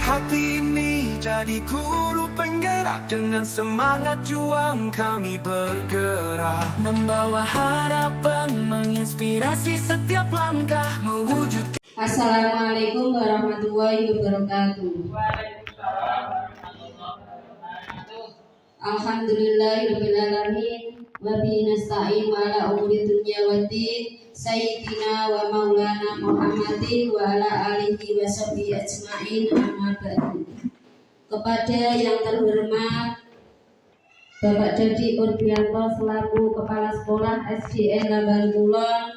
hati ini jadi guru penggerak. Dengan semangat juang kami bergerak, membawa harapan, menginspirasi setiap langkah mewujud. Assalamualaikum warahmatullahi wabarakatuh. Alhamdulillahirabbil alamin wa bihi nasta'in wa ala umuri dunya waddin sayyidina wa maulana Muhammadin wa ala alihi wa sahbihi ajmain, amma ba'du. Kepada yang terhormat Bapak Dadi Urbianto selaku Kepala Sekolah SDN Lambang Kulon,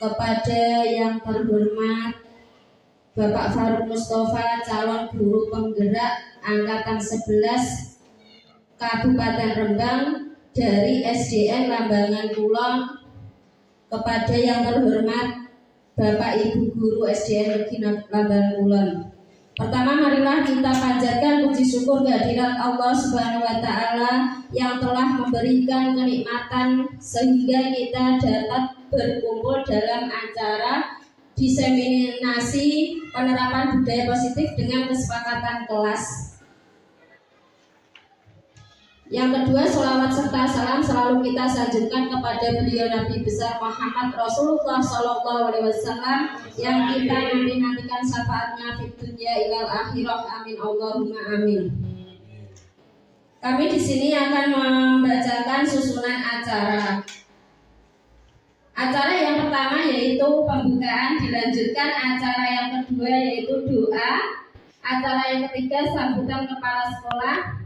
kepada yang terhormat Bapak Faruk Mustafa calon guru penggerak angkatan 11 Kabupaten Rembang dari SDN Lambangan Kulon, kepada yang terhormat Bapak Ibu Guru SDN Negeri Lambangan Kulon. Pertama, marilah kita panjatkan puji syukur kehadirat Allah Subhanahu wa Ta'ala yang telah memberikan kenikmatan sehingga kita dapat berkumpul dalam acara diseminasi penerapan budaya positif dengan kesepakatan kelas. Yang kedua, sholawat serta salam selalu kita sanjungkan kepada beliau Nabi besar Muhammad Rasulullah Sallallahu Alaihi Wasallam yang kita nantikan syafaatnya fid dunya ilal akhirah. Amin Allahumma amin. Kami di sini akan membacakan susunan acara. Acara yang pertama yaitu pembukaan, dilanjutkan acara yang kedua yaitu doa, acara yang ketiga sambutan kepala sekolah,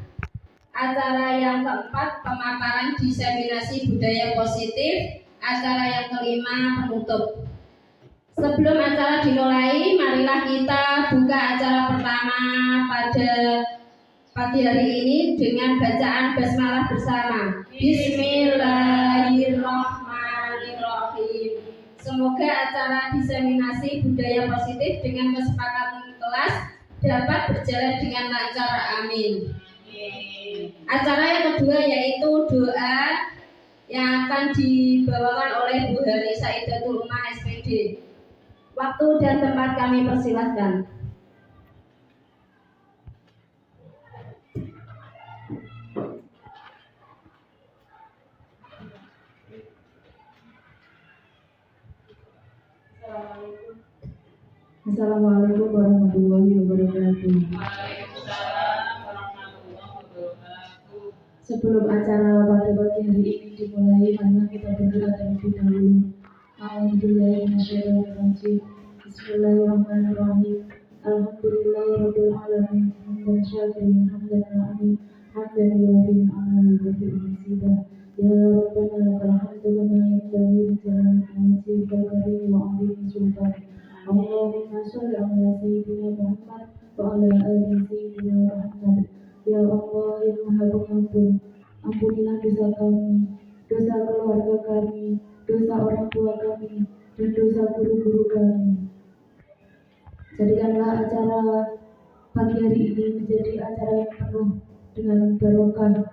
acara yang keempat pemaparan diseminasi budaya positif, acara yang kelima penutup. Sebelum acara dimulai, marilah kita buka acara pertama pada pagi hari ini dengan bacaan basmalah bersama. Bismillahirrahmanirrahim. Semoga acara diseminasi budaya positif dengan kesepakatan kelas dapat berjalan dengan lancar. Amin. Acara yang kedua yaitu doa yang akan dibawakan oleh Bu Hani Saidatul Umah SPD. Waktu dan tempat kami persilahkan. Assalamualaikum warahmatullahi wabarakatuh. Sebelum acara pada pagi hari ini dimulai, marilah kita berdoa terlebih dahulu. A'udzubillahiminasyaitonirrajim. Bismillahirrahmanirrahim. Alhamdulillahirabbil alamin. Hamdan syakirin, hamdan na'imin, hamdan yuwafi ni'amahu wa yukafi'u mazidah. Ya Rabbana lakal hamdu kama yanbaghi li jalali wajhika al-karim wa 'azimi sultanik. Allahumma shalli ala sayyidina Muhammad wa ala ali sayyidina Muhammad. Ya Allah yang Maha Pengampun, ampunilah dosa kami, dosa keluarga kami, dosa orang tua kami, dan dosa guru-guru kami. Jadikanlah acara pagi hari ini menjadi acara yang penuh dengan barokah.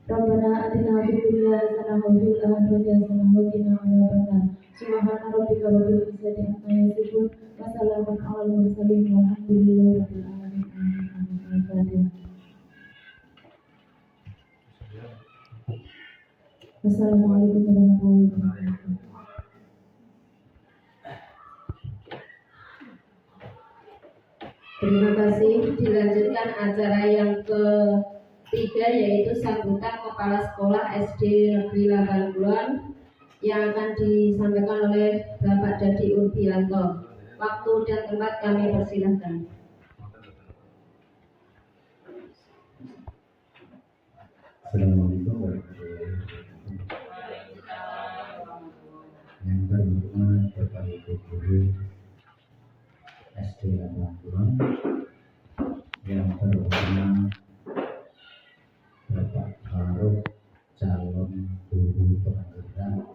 Rabbana atina fid dunya hasanah wa fil akhirati hasanah wa qina adzabannar. Subhana rabbika rabbil izzati amma yasifun wa salamun 'alal mursalin walhamdulillahi rabbil alamin. Assalamualaikum warahmatullahi wabarakatuh. Terima kasih. Dilanjutkan acara yang ketiga yaitu sambutan kepala sekolah SD Negeri Lambangan Kulon yang akan disampaikan oleh Bapak Dadi Urbianto. Waktu dan tempat kami persilahkan. Assalamualaikum warahmatullahi wabarakatuh. Yang terhormat Bapak Ibu Guru SD Lambangan Kulon, yang terhormat Bapak Faruk calon guru penggerak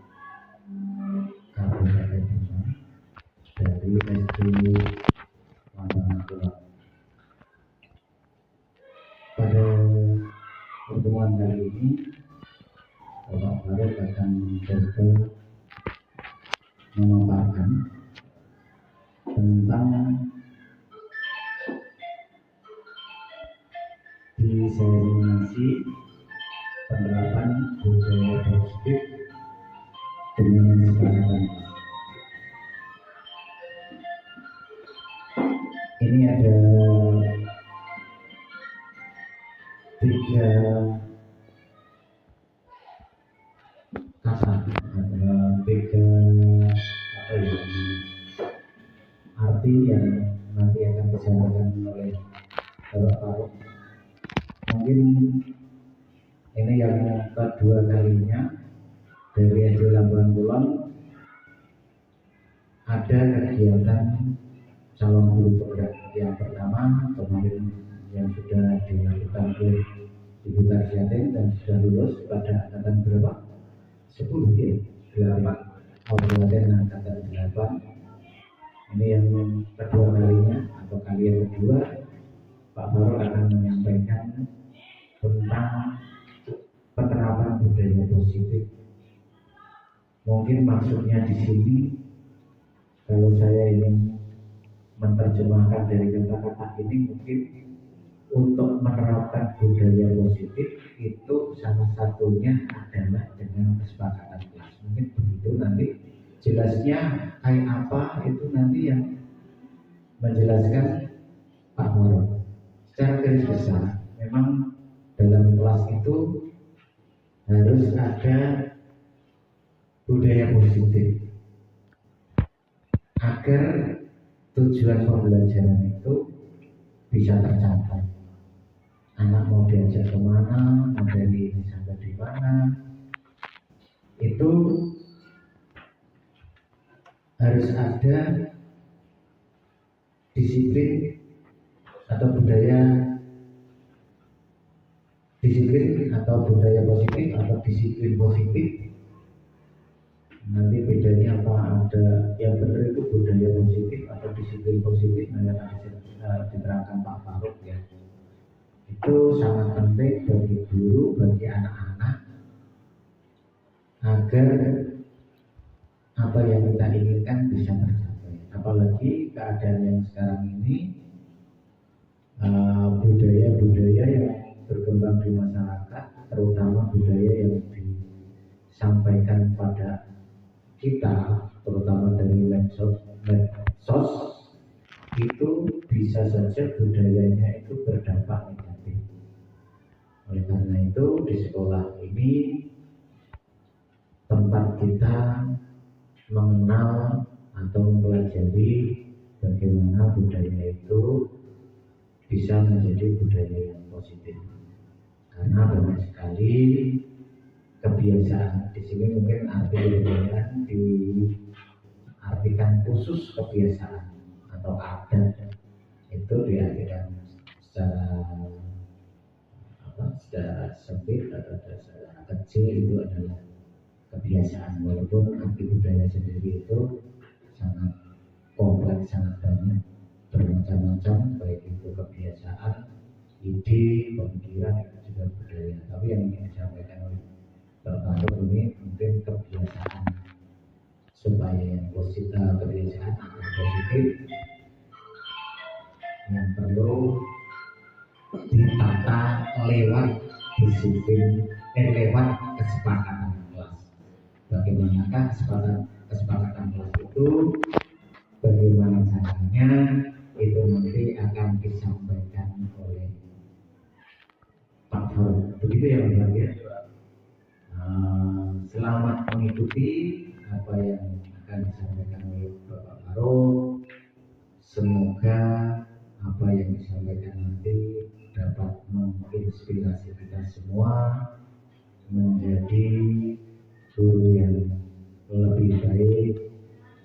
Kabupaten Rembang dari SD Lambangan Kulon. Pada pertemuan kali ini, Bapak Faruk akan mencoba memaparkan tentang kesepakatan. Ini ada 3 kata, ada 3 apa ya, arti yang nanti akan disampaikan oleh Bapak Farouk. Mungkin ini yang kedua kalinya dari SD Labuhan Kulon ada kegiatan calon guru penggerak. Yang pertama kemarin yang sudah dilakukan oleh Ibu Tarsiatin dan sudah lulus pada angkatan berapa? 10 ya? 8. Kabupaten angkatan 8. Ini yang kedua kalinya atau kali yang kedua Pak Farouk akan menyampaikan tentang penerapan budaya positif. Mungkin maksudnya di sini kalau saya ingin menerjemahkan dari kata-kata ini, mungkin untuk menerapkan budaya positif itu salah satunya adalah dengan kesepakatan kelas. Mungkin begitu, nanti jelasnya kayak apa itu nanti yang menjelaskan Pak Farouk. Secara garis besar memang dalam kelas itu harus ada budaya positif agar tujuan pembelajaran itu bisa tercapai. Anak mau diajak kemana, mau dari ini sampai di mana, itu harus ada disiplin atau budaya disiplin atau budaya positif atau disiplin positif. Nanti bedanya apa, ada yang benar itu budaya positif atau disiplin positif, nanti akan diterangkan Pak Farouk ya. Itu sangat penting bagi guru, bagi anak-anak agar apa yang kita inginkan bisa tercapai. Apalagi keadaan yang sekarang ini, budaya-budaya yang berkembang di masyarakat, terutama budaya yang disampaikan pada kita, terutama dari medsos itu bisa saja budayanya itu berdampak negatif. Oleh karena itu di sekolah ini tempat kita mengenal atau mempelajari bagaimana budaya itu bisa menjadi budaya yang positif. Karena banyak sekali kebiasaan, di sini mungkin arti budaya diartikan khusus kebiasaan atau adat, itu diartikan secara sempit atau secara kecil itu adalah kebiasaan, walaupun arti budaya sendiri itu sangat kompleks, sangat banyak, bermacam-macam, baik itu kebiasaan, ide, pemikiran, itu juga budaya. Tapi yang ingin disampaikan oleh Bapak Farouk ini mungkin kebiasaan supaya yang positif, kebiasaan yang positif yang perlu ditata lewat disiplin, lewat kesepakatan kelas. Bagaimanakah kesepakatan kelas itu? Bagaimana caranya? Itu nanti akan disampaikan oleh Pak Farouk. Begitu ya Pak ya. Selamat mengikuti apa yang akan disampaikan oleh Bapak Farouk. Semoga apa yang disampaikan nanti dapat menginspirasi kita semua menjadi guru yang lebih baik,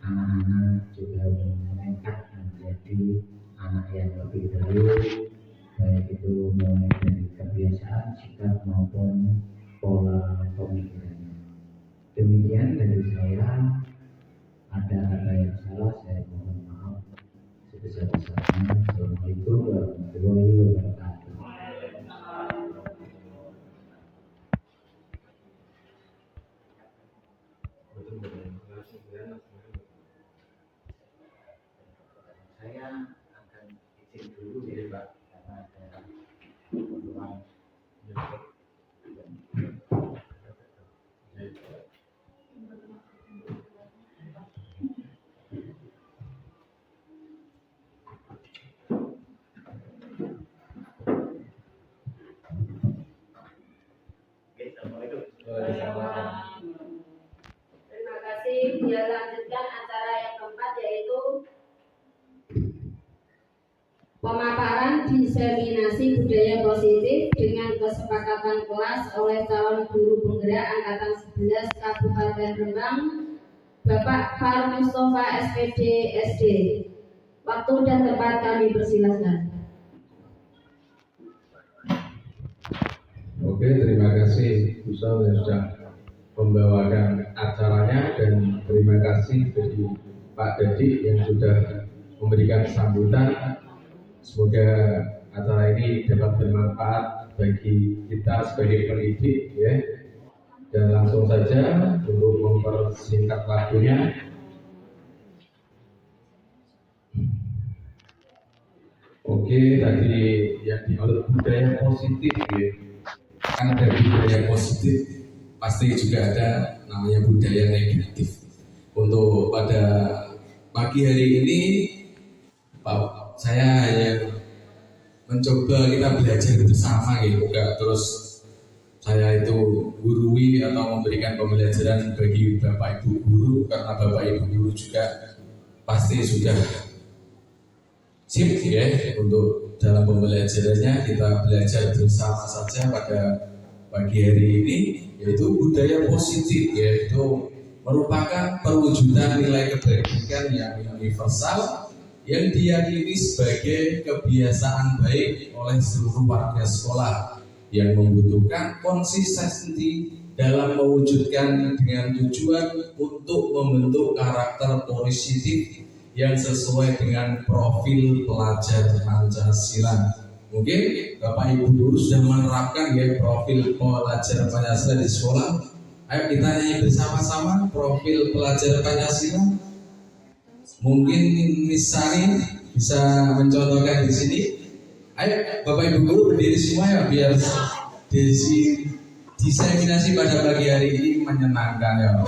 anak-anak juga meningkat menjadi anak yang lebih baik, baik itu mulai dari kebiasaan, sikap maupun pola pemikirannya. Demikian dari saya. Ada kata yang salah saya mohon maaf sebesar-besarnya. Assalamualaikum warahmatullahi wabarakatuh. Saya akan izin dulu ya Pak, karena ada keperluan. Pemaparan diseminasi budaya positif dengan kesepakatan kelas oleh calon guru penggerak angkatan 11 Kabupaten Rembang, Bapak Far Mustafa SPD SD. Waktu dan tempat kami persilahkan. Oke, terima kasih Bu Sal yang sudah membawakan acaranya, dan terima kasih bagi Pak Dedi yang sudah memberikan sambutan. Semoga acara ini dapat bermanfaat bagi kita sebagai pendidik, ya. Dan langsung saja untuk mempersingkat waktunya. Oke, tadi yang dimaksud budaya positif, ya. Kan ada budaya positif, pasti juga ada namanya budaya negatif. Untuk pada pagi hari ini, saya hanya mencoba kita belajar bersama gitu, enggak terus saya itu gurui atau memberikan pembelajaran bagi Bapak Ibu guru, karena Bapak Ibu guru juga pasti sudah sip ya untuk dalam pembelajarannya. Kita belajar bersama saja pada pagi hari ini, yaitu budaya positif, yaitu merupakan perwujudan nilai kebaikan yang universal yang diyakini sebagai kebiasaan baik oleh seluruh warga sekolah yang membutuhkan konsistensi dalam mewujudkan dengan tujuan untuk membentuk karakter positif yang sesuai dengan profil pelajar Pancasila. Mungkin Bapak Ibu guru sudah menerapkan ya profil pelajar Pancasila di sekolah. Ayo kita nyanyi bersama-sama profil pelajar Pancasila. Mungkin Nisani bisa mencontohkan di sini. Ayo Bapak Ibu guru berdiri semua ya, biar diseminasi pada pagi hari ini menyenangkan ya.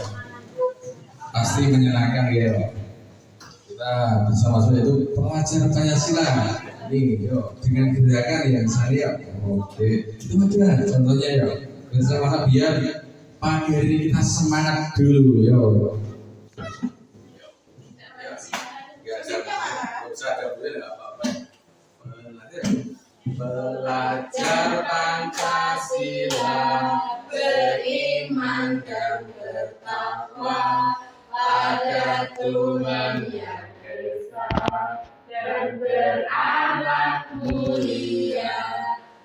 Pasti menyenangkan ya. Kita bersama-sama itu pelajar Pancasila. Ini yuk dengan gerakan yang saya. Oke, itu aja contohnya ya. Bersama-sama biar pagi hari ini kita semangat dulu ya. Belajar Pancasila, beriman dan bertakwa pada Tuhan yang Esa dan berakhlak mulia,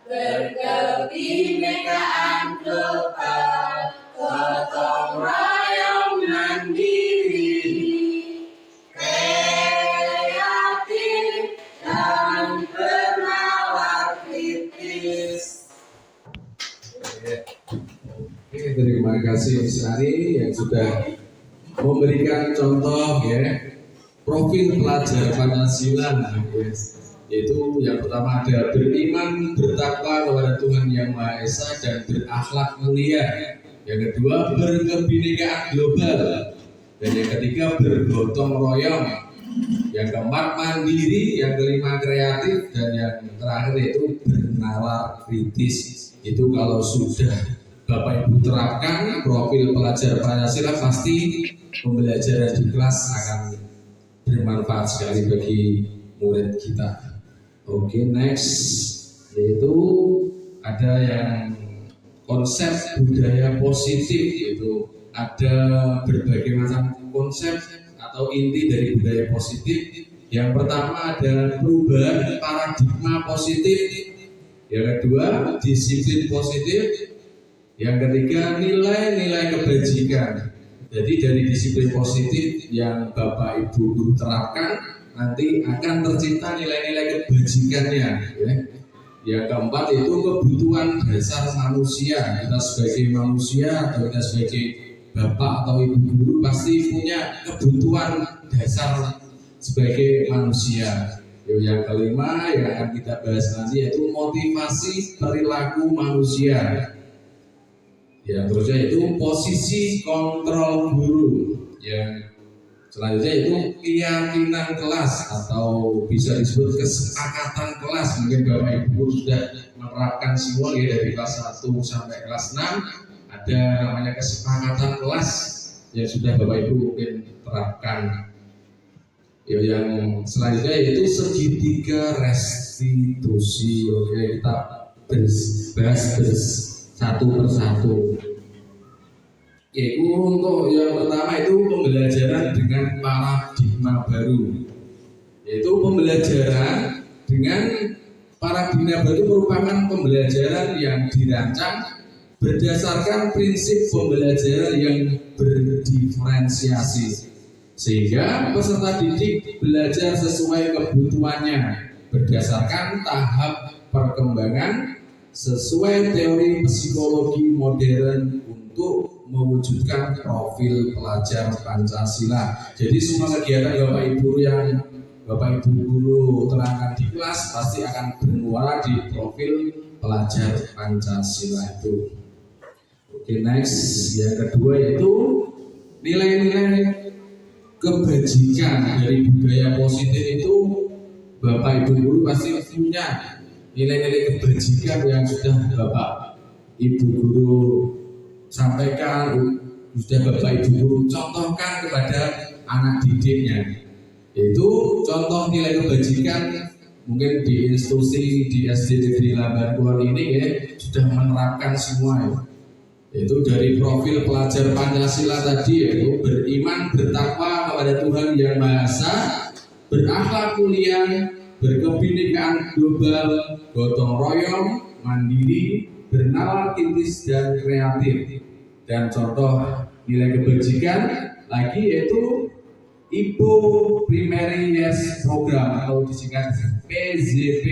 berkebinekaan global, gotong royong mandiri, kreatif dan bernalar kritis. Oke, terima kasih Misari yang sudah memberikan contoh ya profil pelajar Pancasila, yaitu yang pertama ada beriman bertakwa kepada Tuhan Yang Maha Esa dan berakhlak mulia, yang kedua berkebinekaan global, dan yang ketiga bergotong royong, yang keempat mandiri, yang kelima kreatif, dan yang terakhir yaitu bernalar kritis. Itu kalau sudah Bapak Ibu terapkan profil pelajar Pancasila, pasti pembelajaran di kelas akan bermanfaat sekali bagi murid kita. Oke, next yaitu ada yang konsep budaya positif, yaitu ada berbagai macam konsep atau inti dari budaya positif. Yang pertama ada perubahan paradigma positif, yang kedua disiplin positif, yang ketiga nilai-nilai kebajikan. Jadi dari disiplin positif yang Bapak Ibu guru terapkan, nanti akan tercipta nilai-nilai kebajikannya ya. Yang keempat itu kebutuhan dasar manusia. Kita sebagai manusia atau kita sebagai bapak atau ibu guru pasti punya kebutuhan dasar sebagai manusia. Yang kelima yang akan kita bahas nanti yaitu motivasi perilaku manusia. Yang terusnya itu posisi kontrol guru. Yang selanjutnya itu keyakinan kelas atau bisa disebut kesepakatan kelas. Mungkin Bapak Ibu sudah menerapkan semua ya dari kelas 1 sampai kelas 6. Ada namanya kesepakatan kelas yang sudah Bapak Ibu mungkin terapkan. Ya, yang selanjutnya yaitu segitiga restitusi. Oke, kita bahas satu persatu. Yaitu untuk yang pertama itu pembelajaran dengan paradigma baru. Yaitu pembelajaran dengan paradigma baru merupakan pembelajaran yang dirancang berdasarkan prinsip pembelajaran yang berdiferensiasi, sehingga peserta didik belajar sesuai kebutuhannya berdasarkan tahap perkembangan sesuai teori psikologi modern untuk mewujudkan profil pelajar Pancasila. Jadi semua kegiatan Bapak Ibu guru terangkan di kelas pasti akan bermuara di profil pelajar Pancasila itu. Oke, next, yang kedua yaitu nilai-nilai kebajikan dari budaya positif itu. Bapak Ibu guru pasti punya nilai-nilai kebajikan yang sudah Bapak Ibu guru sampaikan, sudah Bapak Ibu guru contohkan kepada anak didiknya. Itu contoh nilai kebajikan mungkin di institusi di SD Negeri Lambantuan ini ya sudah menerapkan semua ya. Itu dari profil pelajar Pancasila tadi, yaitu beriman bertakwa kepada Tuhan Yang Maha Esa, berakhlak mulia, berkebinekaan global, gotong royong, mandiri, bernalar kritis dan kreatif. Dan contoh nilai kebajikan lagi yaitu Ibu Primary Yes Program atau disingkat PZP,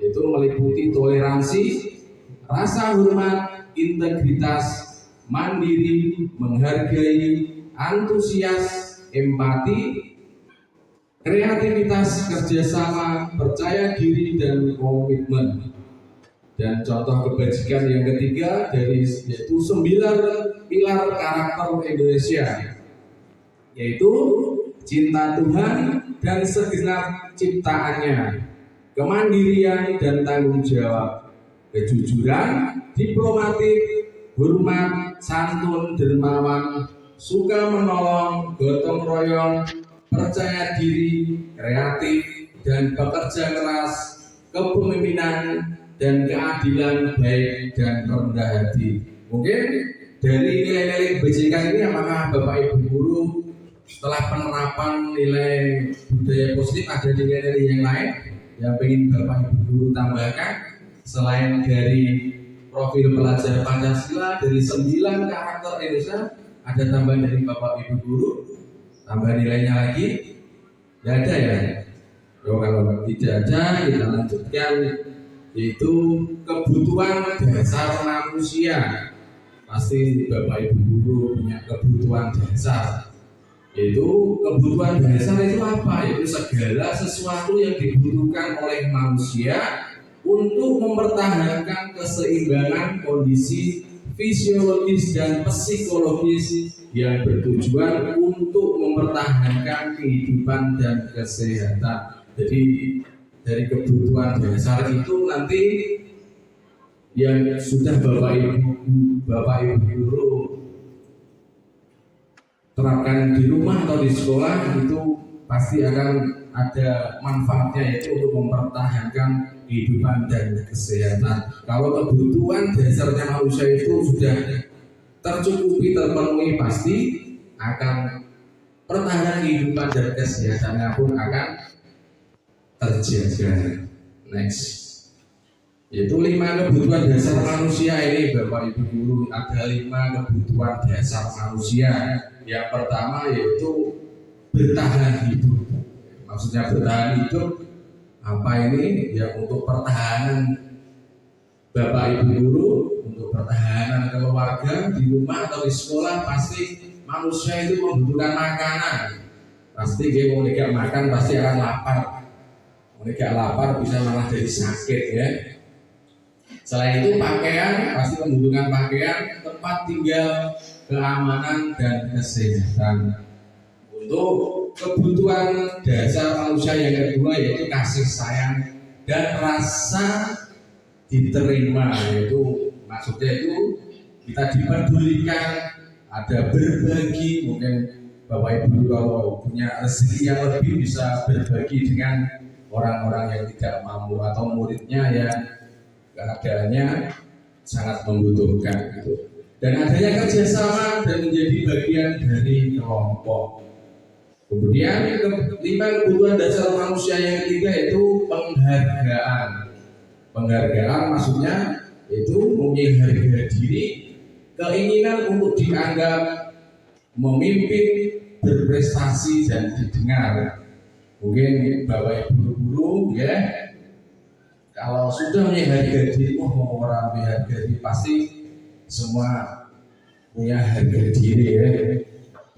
yaitu meliputi toleransi, rasa hormat, integritas, mandiri, menghargai, antusias, empati, kreativitas, kerjasama, percaya diri, dan komitmen. Dan contoh kebajikan yang ketiga yaitu 9 pilar karakter Indonesia, yaitu cinta Tuhan dan segenap ciptaannya, kemandirian dan tanggung jawab, kejujuran, diplomatik, hormat, santun, dermawan, suka menolong, gotong royong, percaya diri, kreatif, dan bekerja keras, kepemimpinan, dan keadilan baik dan rendah hati. Mungkin dari nilai-nilai kebajikan ini apakah Bapak Ibu guru setelah penerapan nilai budaya positif ada nilai-nilai yang lain yang ingin Bapak Ibu guru tambahkan selain dari profil pelajar Pancasila dari 9 karakter Indonesia, ada tambahan dari Bapak Ibu guru, tambahan nilainya lagi? Tidak ada ya? Kalau tidak ada kita lanjutkan, yaitu kebutuhan dasar manusia. Pasti Bapak Ibu guru punya kebutuhan dasar. Yaitu kebutuhan dasar itu apa? Yaitu segala sesuatu yang dibutuhkan oleh manusia untuk mempertahankan keseimbangan kondisi fisiologis dan psikologis yang bertujuan untuk mempertahankan kehidupan dan kesehatan. Jadi dari kebutuhan dasar itu nanti yang sudah Bapak Ibu guru terapkan di rumah atau di sekolah itu pasti akan ada manfaatnya, yaitu untuk mempertahankan kehidupan dan kesehatan. Kalau kebutuhan dasarnya manusia itu sudah tercukupi, terpenuhi, pasti akan pertahanan kehidupan dan kesehatannya pun akan terjaga. Next, yaitu 5 kebutuhan dasar manusia ini Bapak Ibu guru. Ada 5 kebutuhan dasar manusia. Yang pertama yaitu bertahan hidup. Maksudnya bertahan hidup apa ini? Ya untuk pertahanan Bapak Ibu guru, untuk pertahanan keluarga di rumah atau di sekolah. Pasti manusia itu membutuhkan makanan. Pasti dia mau gak makan pasti akan lapar. Mau gak lapar bisa malah jadi sakit ya. Selain itu pakaian, pasti membutuhkan pakaian, tempat tinggal, keamanan dan kesehatan. Untuk kebutuhan dasar manusia yang kedua yaitu kasih sayang dan rasa diterima, yaitu maksudnya itu kita dipedulikan, ada berbagi, mungkin Bapak Ibu kalau punya rezeki yang lebih bisa berbagi dengan orang-orang yang tidak mampu atau muridnya yang keadaannya sangat membutuhkan gitu. Dan adanya kerjasama dan menjadi bagian dari kelompok. Kemudian kelima, kebutuhan dasar manusia yang ketiga yaitu penghargaan. Penghargaan maksudnya itu mempunyai harga diri, keinginan untuk dianggap memimpin, berprestasi dan didengar. Mungkin Bapak Ibu guru ya, kalau sudah punya harga diri, orang punya harga diri pasti semua punya harga diri ya.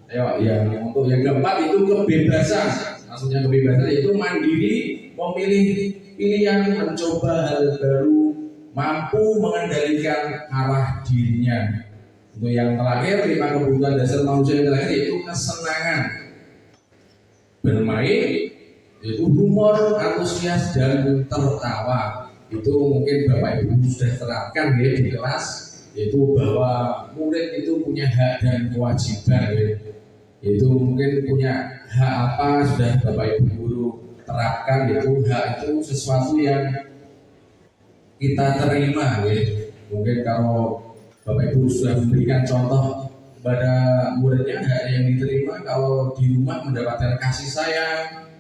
Ayo, yang untuk yang keempat itu kebebasan. Maksudnya kebebasan itu mandiri, memilih pilihan, mencoba hal baru, mampu mengendalikan arah dirinya. Untuk yang terakhir, 5 kebutuhan dasar manusia yang terakhir yaitu kesenangan, bermain, yaitu humor, antusias dan tertawa. Itu mungkin Bapak Ibu sudah terapkan ya di kelas, yaitu bahwa murid itu punya hak dan kewajiban ya. Itu mungkin punya hak apa sudah Bapak Ibu guru terapkan, yaitu hak itu sesuatu yang kita terima ya. Mungkin kalau Bapak Ibu sudah memberikan contoh kepada muridnya, hak yang diterima kalau di rumah mendapatkan kasih sayang,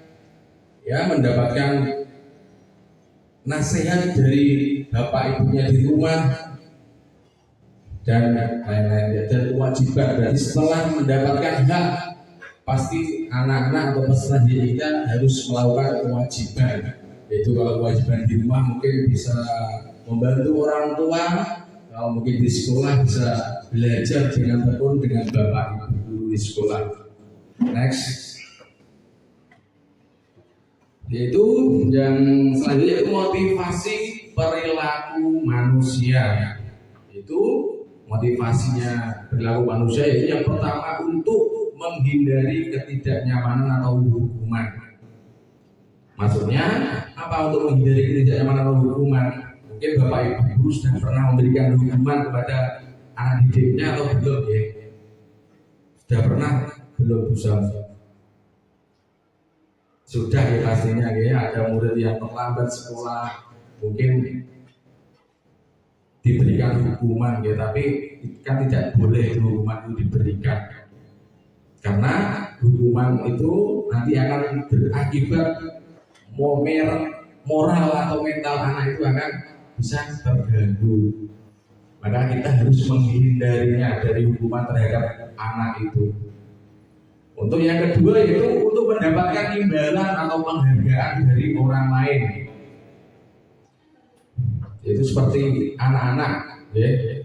ya mendapatkan nasihat dari bapak ibunya di rumah dan lain-lain, dan kewajiban. Berarti setelah mendapatkan hak, pasti anak-anak atau peserta didik kita harus melakukan kewajiban. Yaitu kalau kewajiban di rumah mungkin bisa membantu orang tua, kalau mungkin di sekolah bisa belajar dengan tekun dengan bapak ibu di sekolah. Next, yaitu yang selanjutnya itu motivasi perilaku manusia. Itu motivasinya perilaku manusia yaitu yang pertama untuk menghindari ketidaknyamanan atau hukuman. Maksudnya apa untuk menghindari ketidaknyamanan atau hukuman? Mungkin Bapak Ibu guru sudah pernah memberikan hukuman kepada anak didiknya atau belum ya? Sudah pernah? Belum bisa. Sudah ya pastinya ya, ada murid yang terlambat sekolah mungkin diberikan hukuman ya, tapi kan tidak boleh hukuman itu diberikan karena hukuman itu nanti akan berakibat moral atau mental anak itu akan bisa terganggu. Maka kita harus menghindarinya dari hukuman terhadap anak itu. Untuk yang kedua yaitu untuk mendapatkan imbalan atau penghargaan dari orang lain. Itu seperti anak-anak ya,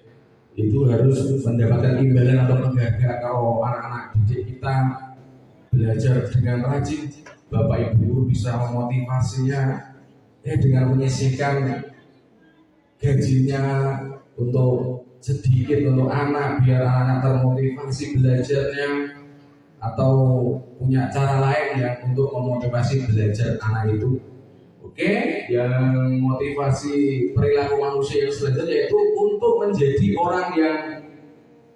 itu harus mendapatkan imbalan atau penghargaan. Kalau anak-anak didik kita belajar dengan rajin, Bapak Ibu bisa memotivasinya dengan menyisihkan gajinya untuk sedikit untuk anak biar anak termotivasi belajarnya, atau punya cara lain ya untuk memotivasi belajar anak itu. Oke, yang motivasi perilaku manusia yang selanjutnya yaitu untuk menjadi orang yang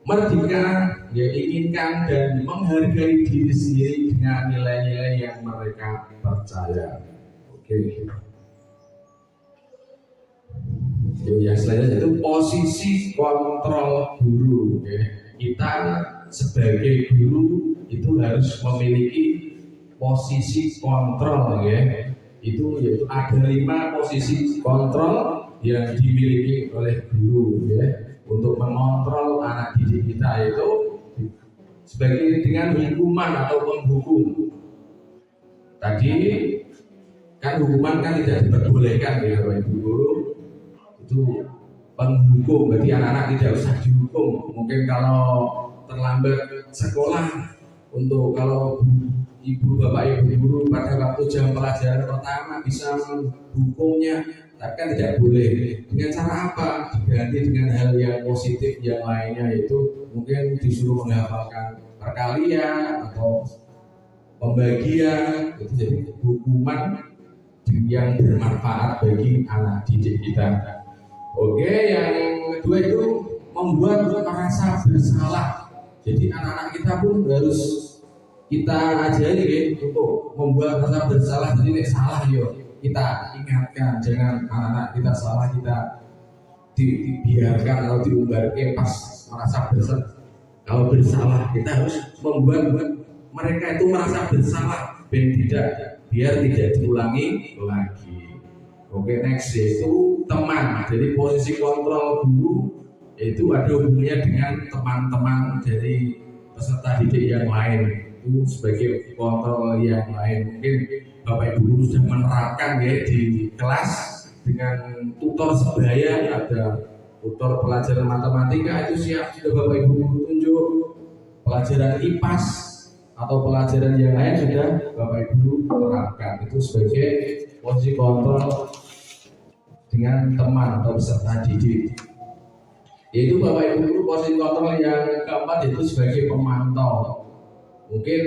merdeka, yang inginkan dan menghargai diri sendiri dengan nilai-nilai yang mereka percaya. Oke. Yang selanjutnya itu posisi kontrol guru. Oke. Kita sebagai guru itu harus memiliki posisi kontrol ya. Itu yaitu ada 5 posisi kontrol yang dimiliki oleh guru ya, untuk mengontrol anak didik kita, yaitu sebagai dengan hukuman atau menghukum. Tadi kan hukuman kan tidak diperbolehkan ya Bapak Ibu guru, itu penghukum, berarti anak-anak tidak usah dihukum. Mungkin kalau terlambat sekolah, untuk kalau ibu bapak ibu guru pada waktu jam pelajaran pertama bisa menghukumnya, tapi kan tidak boleh. Dengan cara apa? Diganti dengan hal yang positif yang lainnya, yaitu mungkin disuruh menghafalkan perkalian atau pembagian. Itu jadi hukuman yang bermanfaat bagi anak didik kita. Oke, yang kedua itu membuat merasa bersalah. Jadi anak-anak kita pun harus kita ajari untuk membuat rasa bersalah. Jadi nek salah yo kita ingatkan, jangan anak-anak kita salah kita dibiarkan atau diumbarkan pas merasa bersalah. Kalau bersalah kita harus membuat mereka itu merasa bersalah biar tidak diulangi lagi. Oke, next yaitu teman. Jadi posisi kontrol guru itu ada hubungannya dengan teman-teman dari peserta didik yang lain. Itu sebagai kontrol yang lain. Mungkin Bapak Ibu sudah menerapkan ya di kelas dengan tutor sebaya, ada tutor pelajaran matematika itu siap sudah Bapak Ibu tunjuk, pelajaran IPAS atau pelajaran yang lain sudah Bapak Ibu menerapkan. Itu sebagai posisi kontrol dengan teman atau peserta didik. Yaitu Bapak Ibu posisi kontrol yang keempat itu sebagai pemantau. Mungkin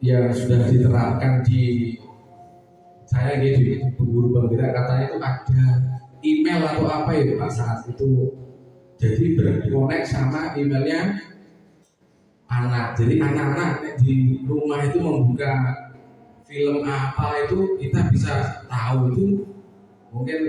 yang sudah diterapkan di saya di guru penggerak katanya itu ada email atau apa ya Pak saat itu. Jadi berkonek sama emailnya anak. Jadi anak-anak di rumah itu membuka film apa itu kita bisa tahu itu. Mungkin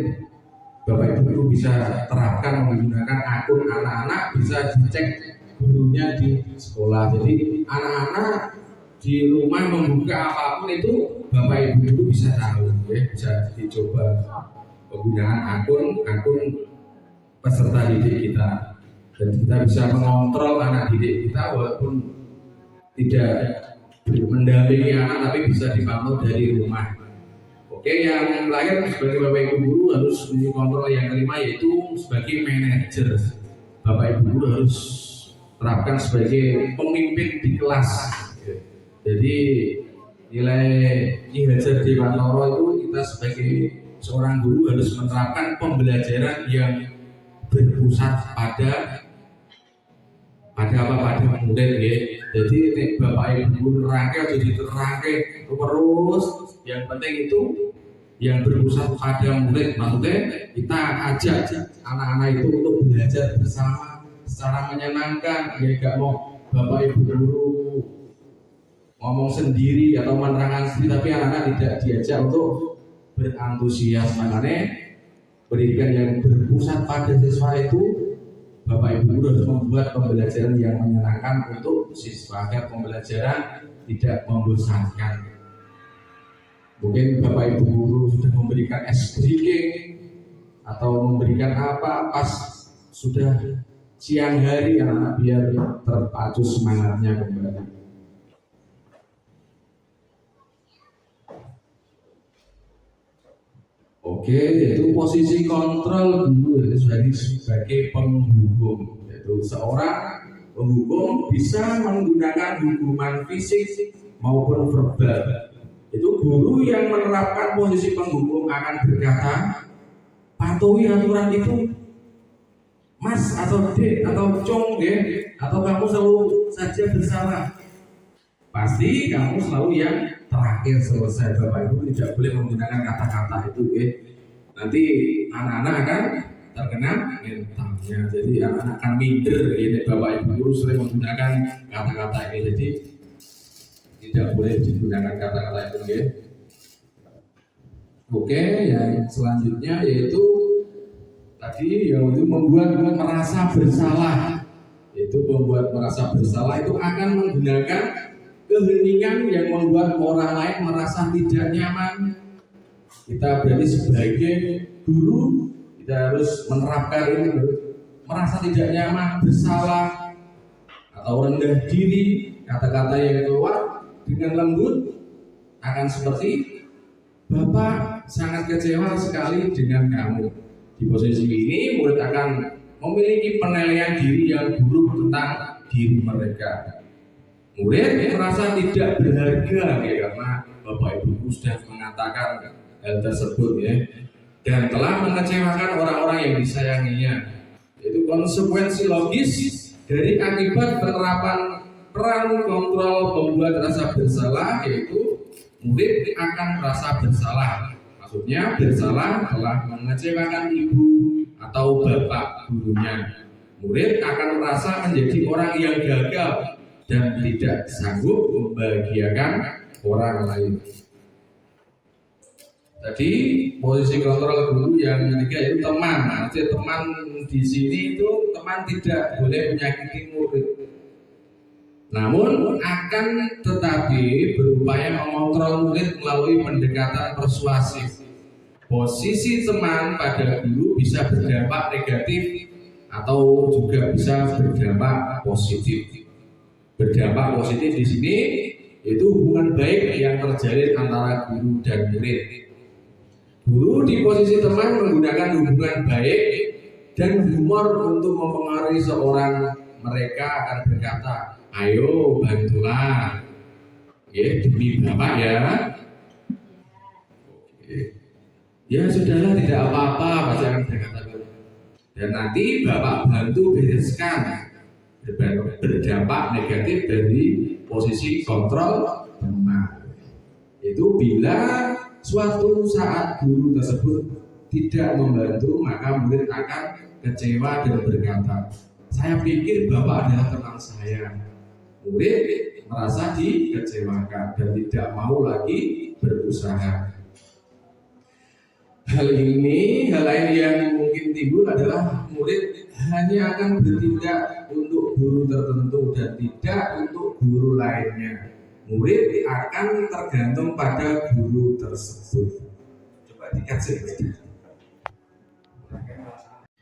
Bapak Ibu bisa terapkan menggunakan akun anak-anak, bisa dicek gurunya di sekolah. Jadi anak-anak di rumah membuka apapun itu Bapak Ibu bisa tahu ya, bisa dicoba penggunaan akun peserta didik kita. Dan kita bisa mengontrol anak didik kita walaupun tidak mendampingi anak tapi bisa dipantau dari rumah. Oke, yang terakhir sebagai Bapak Ibu guru harus mengontrol yang kelima yaitu sebagai manajer. Bapak Ibu guru harus terapkan sebagai pemimpin di kelas. Jadi nilai Hajar Dewantoro itu kita sebagai seorang guru harus menerapkan pembelajaran yang berpusat pada murid ya. Jadi Bapak Ibu nerangke atau diterangke terus, yang penting itu yang berpusat pada murid. Maksudnya kita ajak anak-anak itu untuk belajar bersama secara menyenangkan. Ya gak mau Bapak Ibu guru ngomong sendiri atau menerangkan sendiri, tapi anak-anak tidak diajak untuk berantusias. Makanya pendidikan yang berpusat pada siswa itu Bapak Ibu guru harus membuat pembelajaran yang menyenangkan untuk siswa agar pembelajaran tidak membosankan. Mungkin Bapak Ibu guru sudah memberikan ice breaking atau memberikan apa pas sudah siang hari anak-anak biar terpacu semangatnya kembali. Oke, yaitu posisi kontrol guru itu sebagai penghukum. Yaitu seorang penghukum bisa menggunakan hukuman fisik maupun verbal. Itu guru yang menerapkan posisi penghukum akan berkata, patuhi aturan itu, Mas atau Dek atau Cong ya, atau kamu selalu saja bersalah. Pasti kamu selalu yang terakhir selesai. Bapak Ibu tidak boleh menggunakan kata-kata itu ya. Nanti anak-anak akan terkena mentalnya. Jadi anak-anak akan minder ya. Bapak Ibu sering menggunakan kata-kata ini. Jadi tidak boleh digunakan kata-kata itu ya. Oke, yang selanjutnya yaitu tadi yang itu membuat merasa bersalah. Yaitu membuat merasa bersalah itu akan menggunakan keheningan yang membuat orang lain merasa tidak nyaman. Kita berarti sebagai guru kita harus menerapkan ini, merasa tidak nyaman, bersalah atau rendah diri. Kata-kata yang keluar dengan lembut akan seperti, Bapak sangat kecewa sekali dengan kamu. Di posisi ini murid akan memiliki penilaian diri yang buruk tentang diri mereka. Murid merasa tidak berharga ya, karena Bapak Ibu sudah mengatakan hal tersebut ya, dan telah mengecewakan orang-orang yang disayanginya. Itu konsekuensi logis dari akibat penerapan peran kontrol membuat rasa bersalah, yaitu murid akan merasa bersalah. Maksudnya bersalah telah mengecewakan ibu atau bapak gurunya. Murid akan merasa menjadi orang yang gagal dan tidak sanggup membahagiakan orang lain. Tadi posisi kontrol guru yang ketiga itu teman. Maksudnya teman di sini itu teman tidak boleh menyakiti murid. Namun akan tetapi berupaya mengontrol murid melalui pendekatan persuasif. Posisi teman pada guru bisa berdampak negatif atau juga bisa berdampak positif. Berdampak positif di sini itu hubungan baik yang terjalin antara guru dan murid. Guru di posisi teman menggunakan hubungan baik dan humor untuk mempengaruhi seorang. Mereka akan berkata, ayo bantulah, ya demi bapak ya. Ya sudahlah, tidak apa-apa, pasti akan berkata. Dan nanti bapak bantu bereskan. Berdampak negatif dari posisi kontrol teman. Itu bila suatu saat guru tersebut tidak membantu, maka murid akan kecewa dan berkata, saya pikir bapak adalah teman saya. Murid merasa dikecewakan dan tidak mau lagi berusaha. Hal lain yang mungkin timbul adalah murid hanya akan bertindak untuk guru tertentu dan tidak untuk guru lainnya. Murid akan tergantung pada guru tersebut. Coba dikasih.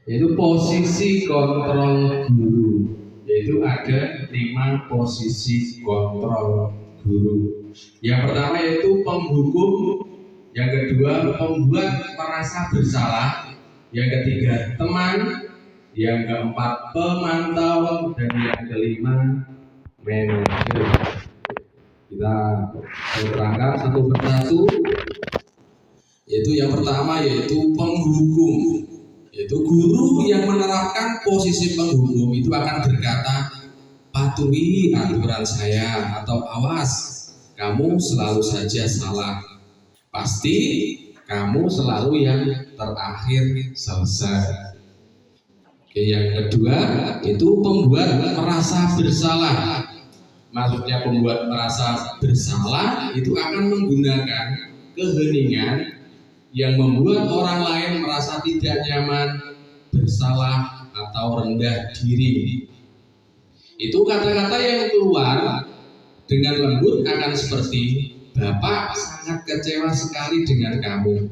Yaitu posisi kontrol guru. Yaitu ada 5 posisi kontrol guru. Yang pertama yaitu penghukum. Yang kedua pembuat merasa bersalah. Yang ketiga teman. Yang keempat pemantau. Dan yang kelima manajer. Kita terangkan satu persatu. Yaitu yang pertama yaitu penghukum. Yaitu guru yang menerapkan posisi penghukum itu akan berkata, patuhi aturan saya, atau awas, kamu selalu saja salah, pasti kamu selalu yang terakhir selesai. Oke, yang kedua itu pembuat merasa bersalah. Maksudnya pembuat merasa bersalah itu akan menggunakan keheningan yang membuat orang lain merasa tidak nyaman, bersalah, atau rendah diri. Itu kata-kata yang keluar dengan lembut akan seperti, Bapak sangat kecewa sekali dengan kamu.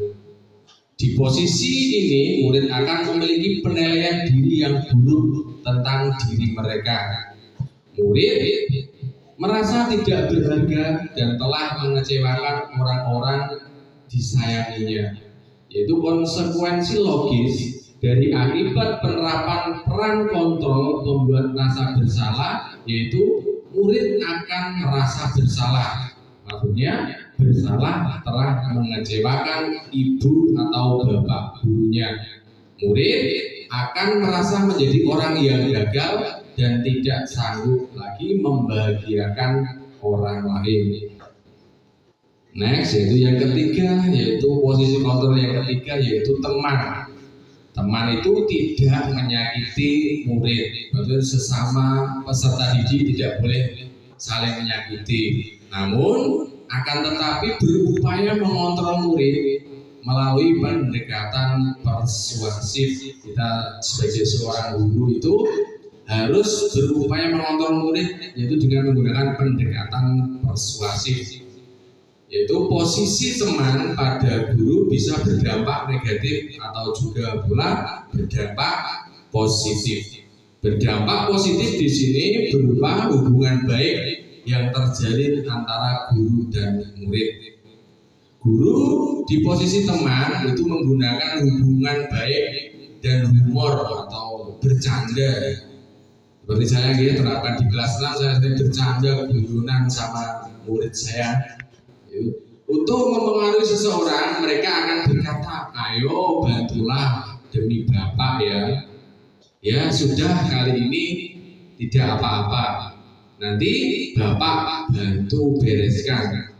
Di posisi ini murid akan memiliki penilaian diri yang buruk tentang diri mereka. Murid merasa tidak berharga dan telah mengecewakan orang-orang disayanginya, yaitu konsekuensi logis dari akibat penerapan peran kontrol pembuat rasa bersalah, yaitu murid akan merasa bersalah. Maksudnya bersalah telah mengecewakan ibu atau bapak gurunya. Murid akan merasa menjadi orang yang gagal dan tidak sanggup lagi membahagiakan orang lain. Next, yaitu yang ketiga, yaitu posisi kontrol yang ketiga, yaitu teman. Teman itu tidak menyakiti murid. Maksudnya sesama peserta didik tidak boleh saling menyakiti. Namun akan tetapi berupaya mengontrol murid melalui pendekatan persuasif. Kita sebagai seorang guru itu harus berupaya mengontrol murid, yaitu dengan menggunakan pendekatan persuasif. Yaitu posisi teman pada guru bisa berdampak negatif atau juga pula berdampak positif. Berdampak positif di sini berupa hubungan baik yang terjalin antara guru dan murid. Guru di posisi teman itu menggunakan hubungan baik dan humor atau bercanda. Seperti saya terapkan di kelas 6, saya sering bercanda guyonan sama murid saya. Untuk mempengaruhi seseorang, mereka akan berkata, ayo bantulah demi bapak ya. Ya sudah, kali ini tidak apa-apa, nanti bapak bantu bereskan.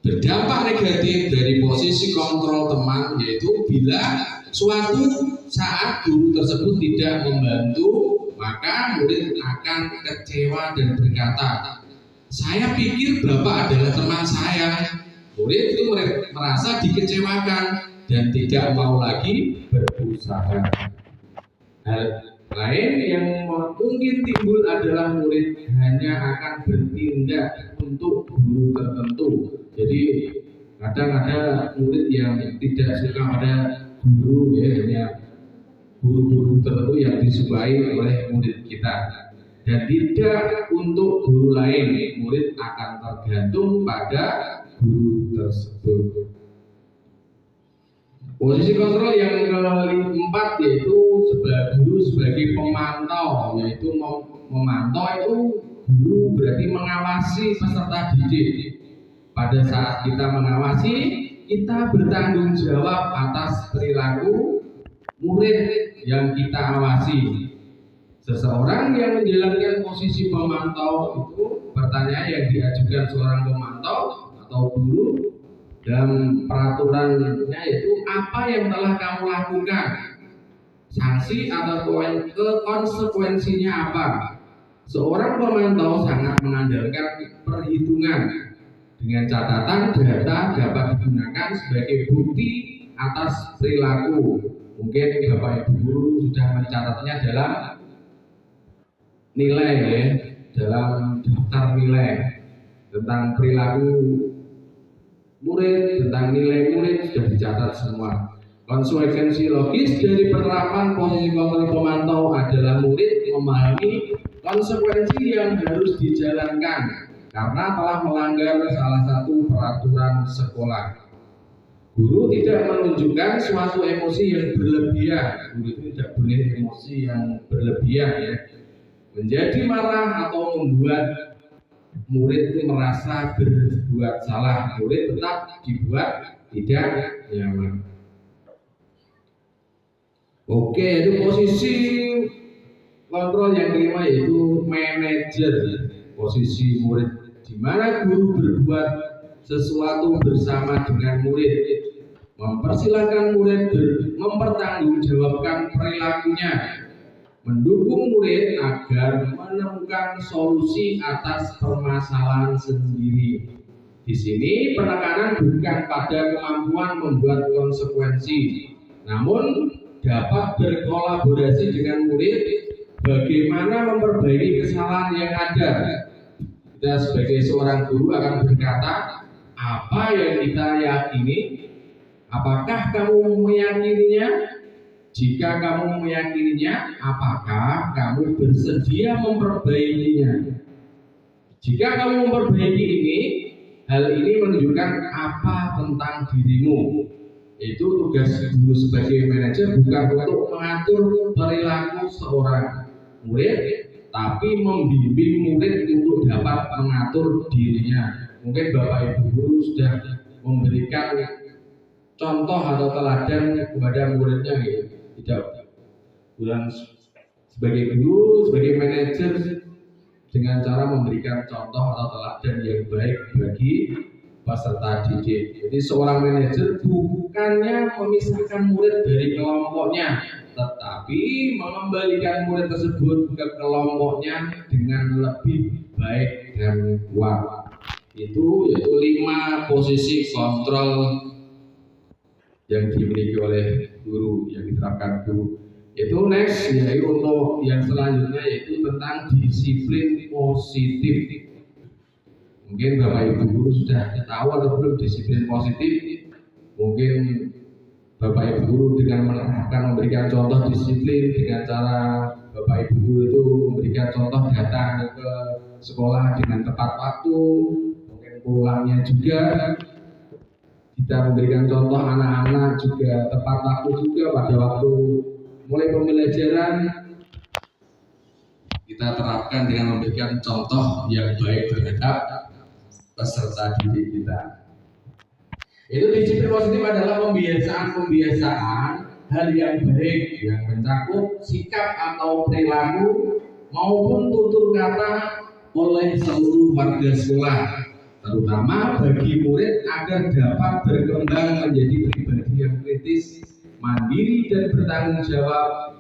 Berdampak negatif dari posisi kontrol teman, yaitu bila suatu saat guru tersebut tidak membantu, maka murid akan kecewa dan berkata, saya pikir Bapak adalah teman saya. Murid itu merasa dikecewakan dan tidak mau lagi berusaha. Hal lain yang mungkin timbul adalah murid hanya akan bertindak untuk guru tertentu. Jadi kadang ada murid yang tidak suka pada guru, ya, hanya guru-guru tertentu yang disukai oleh murid kita, dan tidak untuk guru lain. Murid akan tergantung pada guru tersebut. Posisi kontrol yang keempat yaitu guru sebagai pemantau, yaitu memantau itu guru berarti mengawasi peserta didik. Pada saat kita mengawasi, kita bertanggung jawab atas perilaku murid yang kita awasi. Seseorang yang menjalankan posisi pemantau itu, pertanyaan yang diajukan seorang pemantau atau guru dalam peraturannya yaitu, apa yang telah kamu lakukan? Sanksi atau konsekuensinya apa? Seorang pemantau sangat mengandalkan perhitungan. Dengan catatan, data dapat digunakan sebagai bukti atas perilaku. Mungkin Bapak Ibu guru sudah mencatatnya dalam nilai, ya, dalam daftar nilai tentang perilaku murid, tentang nilai murid sudah dicatat semua. Konsekuensi logis dari penerapan posisi kontrol pemantau adalah murid memahami konsekuensi yang harus dijalankan karena telah melanggar salah satu peraturan sekolah. Guru tidak menunjukkan suatu emosi yang berlebihan. Guru itu tidak boleh emosi yang berlebihan, ya, menjadi marah atau membuat murid itu merasa berbuat salah. Murid tetap dibuat tidak nyaman. Oke, itu posisi kontrol yang kelima yaitu manajer. Posisi murid di mana guru berbuat sesuatu bersama dengan murid, mempersilahkan murid mempertanggungjawabkan perilakunya, mendukung murid agar menemukan solusi atas permasalahan sendiri. Di sini penekanan bukan pada kemampuan membuat konsekuensi, namun dapat berkolaborasi dengan murid bagaimana memperbaiki kesalahan yang ada. Kita sebagai seorang guru akan berkata, apa yang kita yakini, apakah kamu meyakininya? Jika kamu meyakininya, apakah kamu bersedia memperbaikinya? Jika kamu memperbaiki ini, hal ini menunjukkan apa tentang dirimu. Itu tugas guru sebagai manajer, bukan untuk mengatur perilaku seorang murid, tapi membimbing murid untuk dapat mengatur dirinya. Mungkin Bapak Ibu guru sudah memberikan contoh atau teladan kepada muridnya, gitu. Tidak bukan sebagai guru, sebagai manajer dengan cara memberikan contoh atau teladan yang baik bagi peserta didik. Jadi seorang manajer bukannya memisahkan murid dari kelompoknya, tetapi mengembalikan murid tersebut ke kelompoknya dengan lebih baik dan kuat. Itu yaitu 5 posisi kontrol yang dimiliki oleh guru, yang diterapkan guru. Itu next, yaitu untuk yang selanjutnya yaitu tentang disiplin positif. Mungkin Bapak Ibu guru sudah tahu atau belum disiplin positif. Mungkin Bapak Ibu guru dengan memberikan contoh disiplin dengan cara Bapak Ibu guru itu memberikan contoh datang ke sekolah dengan tepat waktu, mungkin pulangnya juga kita memberikan contoh anak-anak juga tepat waktu juga pada waktu mulai pembelajaran. Kita terapkan dengan memberikan contoh yang baik terhadap peserta didik kita. Itu disiplin positif adalah pembiasaan hal yang baik yang mencakup sikap atau perilaku maupun tutur kata oleh seluruh warga sekolah, terutama bagi murid agar dapat berkembang menjadi pribadi yang kritis, mandiri dan bertanggung jawab,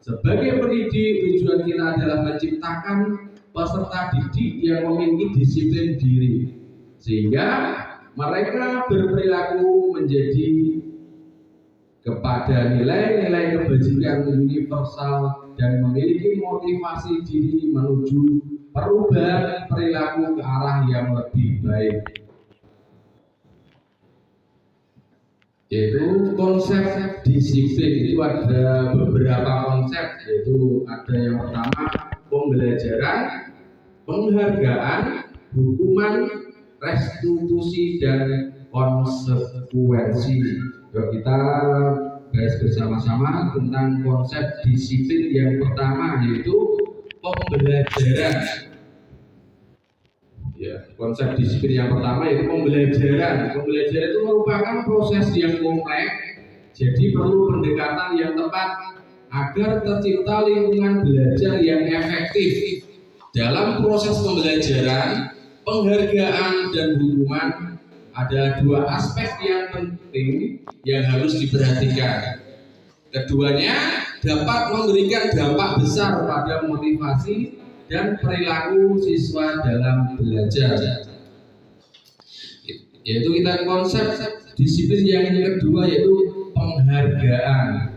Sebagai pendidik, tujuan kita adalah menciptakan peserta didik yang memiliki disiplin diri, sehingga mereka berperilaku menjadi kepada nilai-nilai kebajikan universal dan memiliki motivasi diri menuju perubahan perilaku ke arah yang lebih baik. Yaitu konsep disiplin itu ada beberapa konsep, yaitu ada yang pertama pembelajaran, penghargaan, hukuman, restitusi, dan konsekuensi. Yuk kita bahas bersama-sama tentang konsep disiplin yang pertama, yaitu pembelajaran. Ya, konsep disiplin yang pertama yaitu pembelajaran. Pembelajaran itu merupakan proses yang kompleks, jadi perlu pendekatan yang tepat agar tercipta lingkungan belajar yang efektif. Dalam proses pembelajaran, penghargaan dan hukuman ada dua aspek yang penting yang harus diperhatikan. Keduanya dapat memberikan dampak besar pada motivasi dan perilaku siswa dalam belajar. Yaitu kita konsep disiplin yang kedua yaitu penghargaan.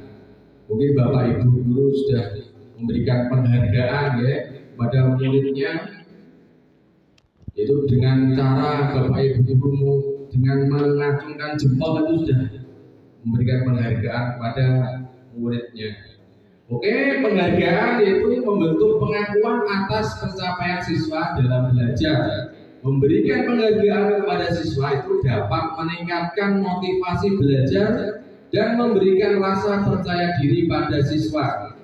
Mungkin Bapak Ibu guru sudah memberikan penghargaan ya kepada muridnya, yaitu dengan cara Bapak Ibu guru dengan mengacungkan jempol itu sudah memberikan penghargaan kepada muridnya. Oke, penghargaan yaitu membentuk pengakuan atas pencapaian siswa dalam belajar. Memberikan penghargaan kepada siswa itu dapat meningkatkan motivasi belajar dan memberikan rasa percaya diri pada siswa.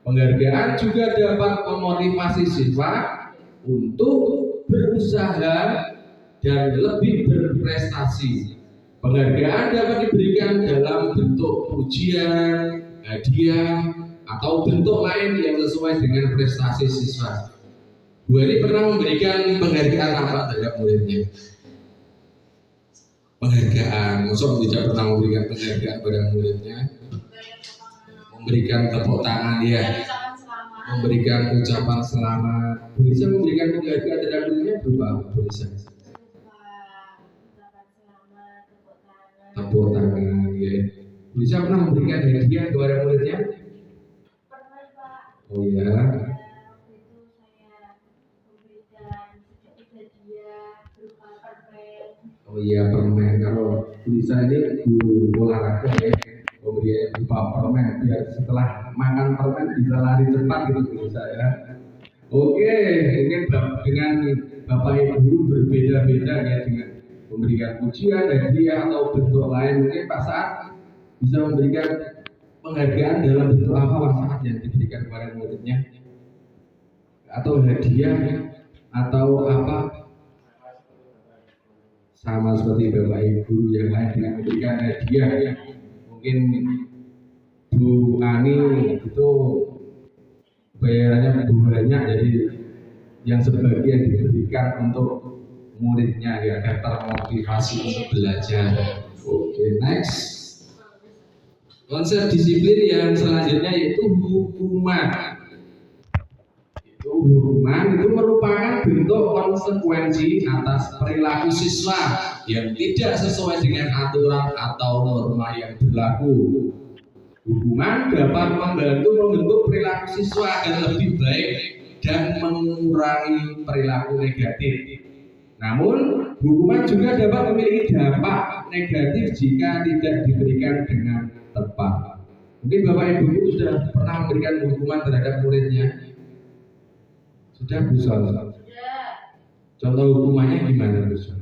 Penghargaan juga dapat memotivasi siswa untuk berusaha dan lebih berprestasi. Penghargaan dapat diberikan dalam bentuk pujian, hadiah, atau bentuk lain yang sesuai dengan prestasi siswa. Bu Eni pernah memberikan penghargaan apa terhadap muridnya? Penghargaan, maksudnya tidak pernah memberikan penghargaan pada muridnya? Memberikan tepuk tangan ya, memberikan ucapan selamat. Bisa memberikan penghargaan terhadap muridnya berupa apa? Bisa. Tepuk tangan ya. Bisa pernah memberikan hadiah kepada muridnya? Oh ya. Oh iya, permen. Kalau bisa ini guru olahraga ya, pemberian berupa permen biar setelah makan permen bisa lari cepat gitu bisa ya. Oke, mungkin dengan Bapak Ibu guru berbeda-beda ya dengan memberikan pujian, hadiah atau bentuk lain. Mungkin Pak Saat bisa memberikan penghargaan dalam bentuk apa Pak Saat yang diberikan kepada muridnya, atau hadiah atau apa? Sama seperti Bapak Ibu yang lain dengan memberikan hadiah ya. Mungkin Bu Ani itu bayarannya banyak, jadi yang sebagian diberikan untuk muridnya ya agar termotivasi untuk belajar. Oke, next. Konsep disiplin yang selanjutnya yaitu hukuman. Hukuman itu merupakan bentuk konsekuensi atas perilaku siswa yang tidak sesuai dengan aturan atau norma yang berlaku. Hukuman dapat membantu membentuk perilaku siswa agar lebih baik dan mengurangi perilaku negatif. Namun, hukuman juga dapat memiliki dampak negatif jika tidak diberikan dengan tepat. Mungkin Bapak Ibu sudah pernah memberikan hukuman terhadap muridnya? Sudah, Bu Sol? Sudah. Contoh hukumannya gimana, Bu Sol?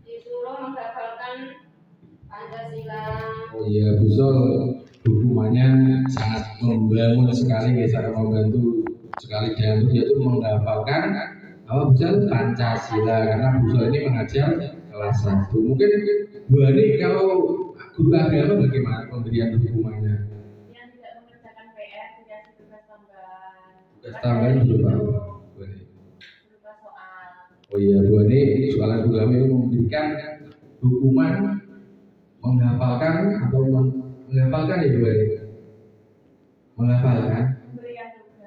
Disuruh menghafalkan Pancasila. Oh iya, Bu Sol, hukumannya sangat membangun sekali, sangat membantu sekali dan yaitu menghafalkan apa Bu Sol? Pancasila, karena Bu Sol ini mengajar kelas 1. Mungkin Bu Ani kalau guru agama bagaimana pemberian hukumannya? Tambahan berupa soal. Oh iya, Bu Ani soalan agama itu memberikan hukuman menghafalkan atau menghafalkan ya Bu Ani? menghafalkan,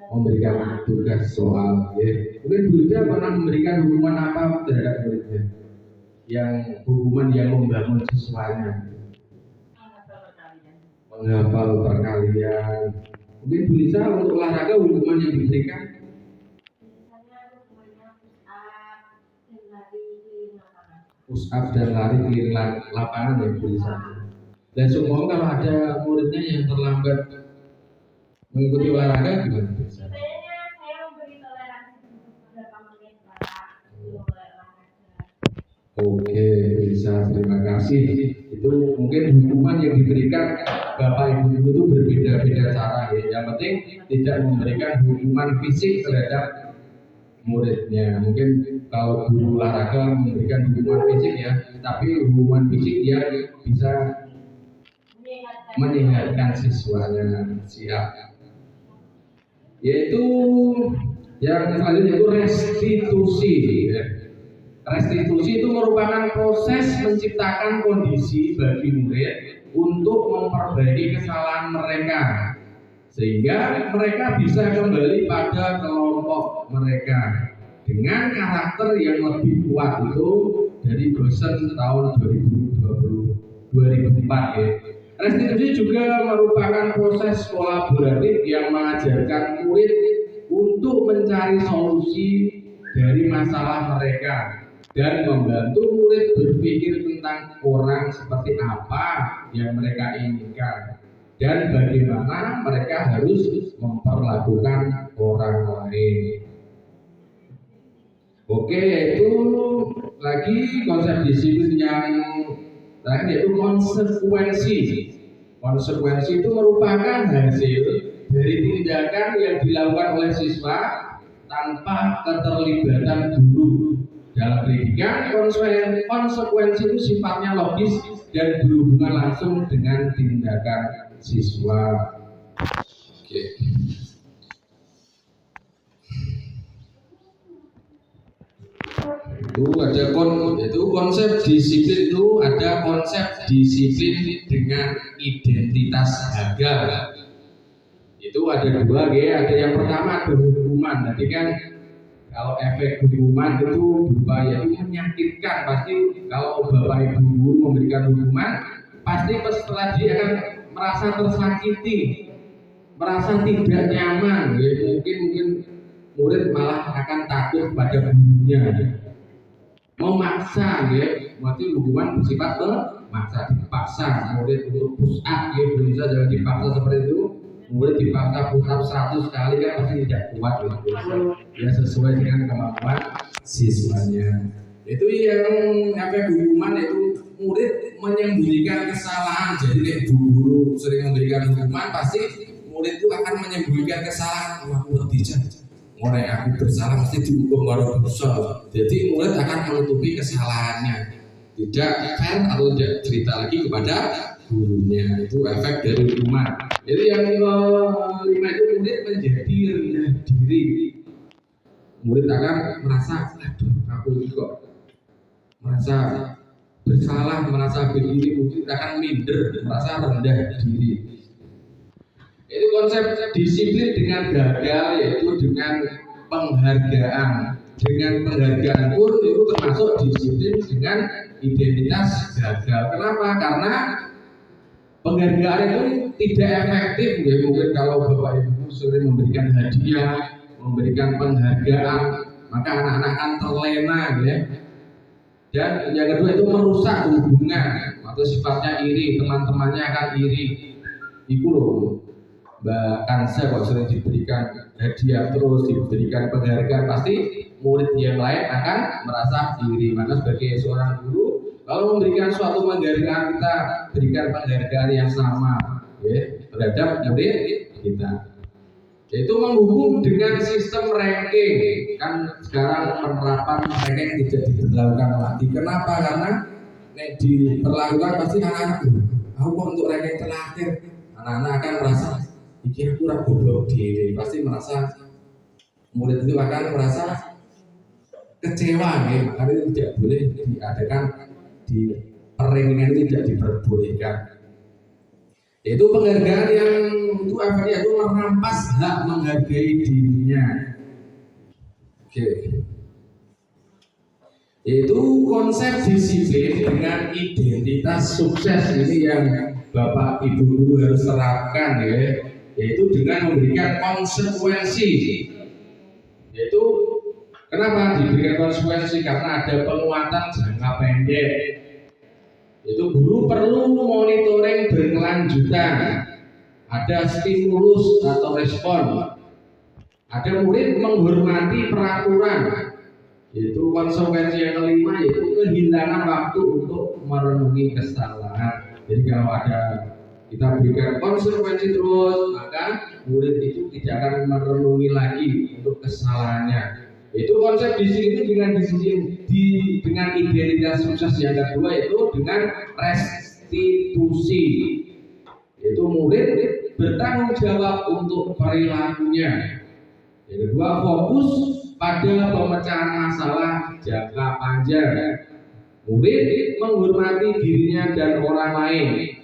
memberikan tugas soal. Ya. Mungkin Bu Ida pernah memberikan hukuman apa terhadap muridnya? Yang hukuman yang membangun siswanya, menghafal perkalian. Mungkin Bu Lisa untuk olahraga hukuman yang diberikan push up dan lari keliling lapangan ya Bu Lisa. Dan semua kalau ada muridnya yang terlambat mengikuti olahraga gimana Bu Lisa? Oke, bisa, terima kasih. Itu mungkin hukuman yang diberikan Bapak Ibu itu berbeda-beda cara ya. Yang penting tidak memberikan hukuman fisik terhadap muridnya. Mungkin kalau guru olahraga memberikan hukuman fisik ya, tapi hukuman fisik dia bisa menyehatkan siswanya. Siap. Yaitu yang selanjutnya itu restitusi. Ya. Restitusi itu merupakan proses menciptakan kondisi bagi murid untuk memperbaiki kesalahan mereka sehingga mereka bisa kembali pada kelompok mereka dengan karakter yang lebih kuat. Itu dari dosen tahun 2004 ya. Restitusi juga merupakan proses kolaboratif yang mengajarkan murid untuk mencari solusi dari masalah mereka dan membantu murid berpikir tentang orang seperti apa yang mereka inginkan dan bagaimana mereka harus memperlakukan orang lain. Oke, itu lagi konsep disiplin yang terakhir yaitu konsekuensi. Konsekuensi itu merupakan hasil dari tindakan yang dilakukan oleh siswa tanpa keterlibatan guru. Dalam pendidikan, konsekuensi itu sifatnya logis dan berhubungan langsung dengan tindakan siswa. Oke. Itu konsep disiplin itu ada konsep disiplin dengan identitas gagal. Itu ada dua ya. Ada yang pertama ada hukuman. Tadi kan kalau efek hukuman itu berupa yaitu menyakitkan. Pasti kalau Bapak Ibu guru memberikan hukuman, pasti setelah dia akan merasa tersakiti, merasa tidak nyaman. Ya, mungkin murid malah akan takut pada gurunya, memaksa. Ya, berarti hukuman bersifat dipaksa murid untuk push up. Ya, bisa jangan dipaksa seperti itu. Murid dipaksa push up 100 kali kan pasti tidak kuat ya, sesuai dengan kemampuan siswanya. Itu yang efek hukuman itu murid menyembunyikan kesalahan. Jadi nek guru sering memberikan hukuman pasti murid itu akan menyembunyikan kesalahan. Aku tidak, mulai aku bersalah mesti dihukum karo dosa. Jadi murid akan menutupi kesalahannya, tidak fair atau tidak cerita lagi kepada gurunya. Itu efek dari hukuman. Jadi yang kelima itu murid menjadi rendah diri. Murid akan merasa, aduh aku ini kok merasa bersalah, merasa begini, mungkin akan minder, merasa rendah diri. Itu konsep disiplin dengan gagal, yaitu dengan penghargaan. Dengan penghargaan pun itu termasuk disiplin dengan identitas gagal. Kenapa? Karena penghargaan itu tidak efektif ya. Mungkin kalau Bapak Ibu sering memberikan hadiah, memberikan penghargaan, maka anak-anak akan terlena ya. Dan yang kedua itu merusak hubungan atau sifatnya iri, teman-temannya akan iri. Itu loh Mbak Kansa kalau sering diberikan hadiah terus diberikan penghargaan, pasti murid yang lain akan merasa iri. Maka sebagai seorang guru, kalau memberikan suatu penghargaan, kita berikan penghargaan yang sama ya, terhadap murid kita. Yaitu menghukum dengan sistem ranking. Kan sekarang penerapan ranking tidak diberlakukan lagi. Kenapa? Karena diperlakukan pasti anak-anak, aku kok untuk ranking terakhir. Anak-anak akan merasa pikir aku ragu goblok diri. Pasti merasa murid itu akan merasa kecewa ya. Makanya itu tidak boleh diadakan di ranking itu, tidak diperbolehkan. Itu penghargaan yang itu efeknya itu merampas hak menghargai dirinya. Oke. Itu konsep disiplin dengan identitas sukses ini yang Bapak Ibu guru harus terapkan ya, yaitu dengan memberikan konsekuensi. Yaitu kenapa diberikan konsekuensi? Karena ada penguatan jangka pendek. Itu guru perlu monitoring berkelanjutan, ada stimulus atau respon, ada murid menghormati peraturan. Itu konsekuensi yang kelima, yaitu kehilangan waktu untuk merenungi kesalahan. Jadi kalau ada kita berikan konsekuensi terus, maka murid itu tidak akan merenungi lagi untuk kesalahannya. Itu konsep disiplin dengan identitas sukses yang kedua, yaitu dengan restitusi. Itu murid bertanggung jawab untuk perilakunya. Yang kedua, fokus pada pemecahan masalah jangka panjang. Murid menghormati dirinya dan orang lain.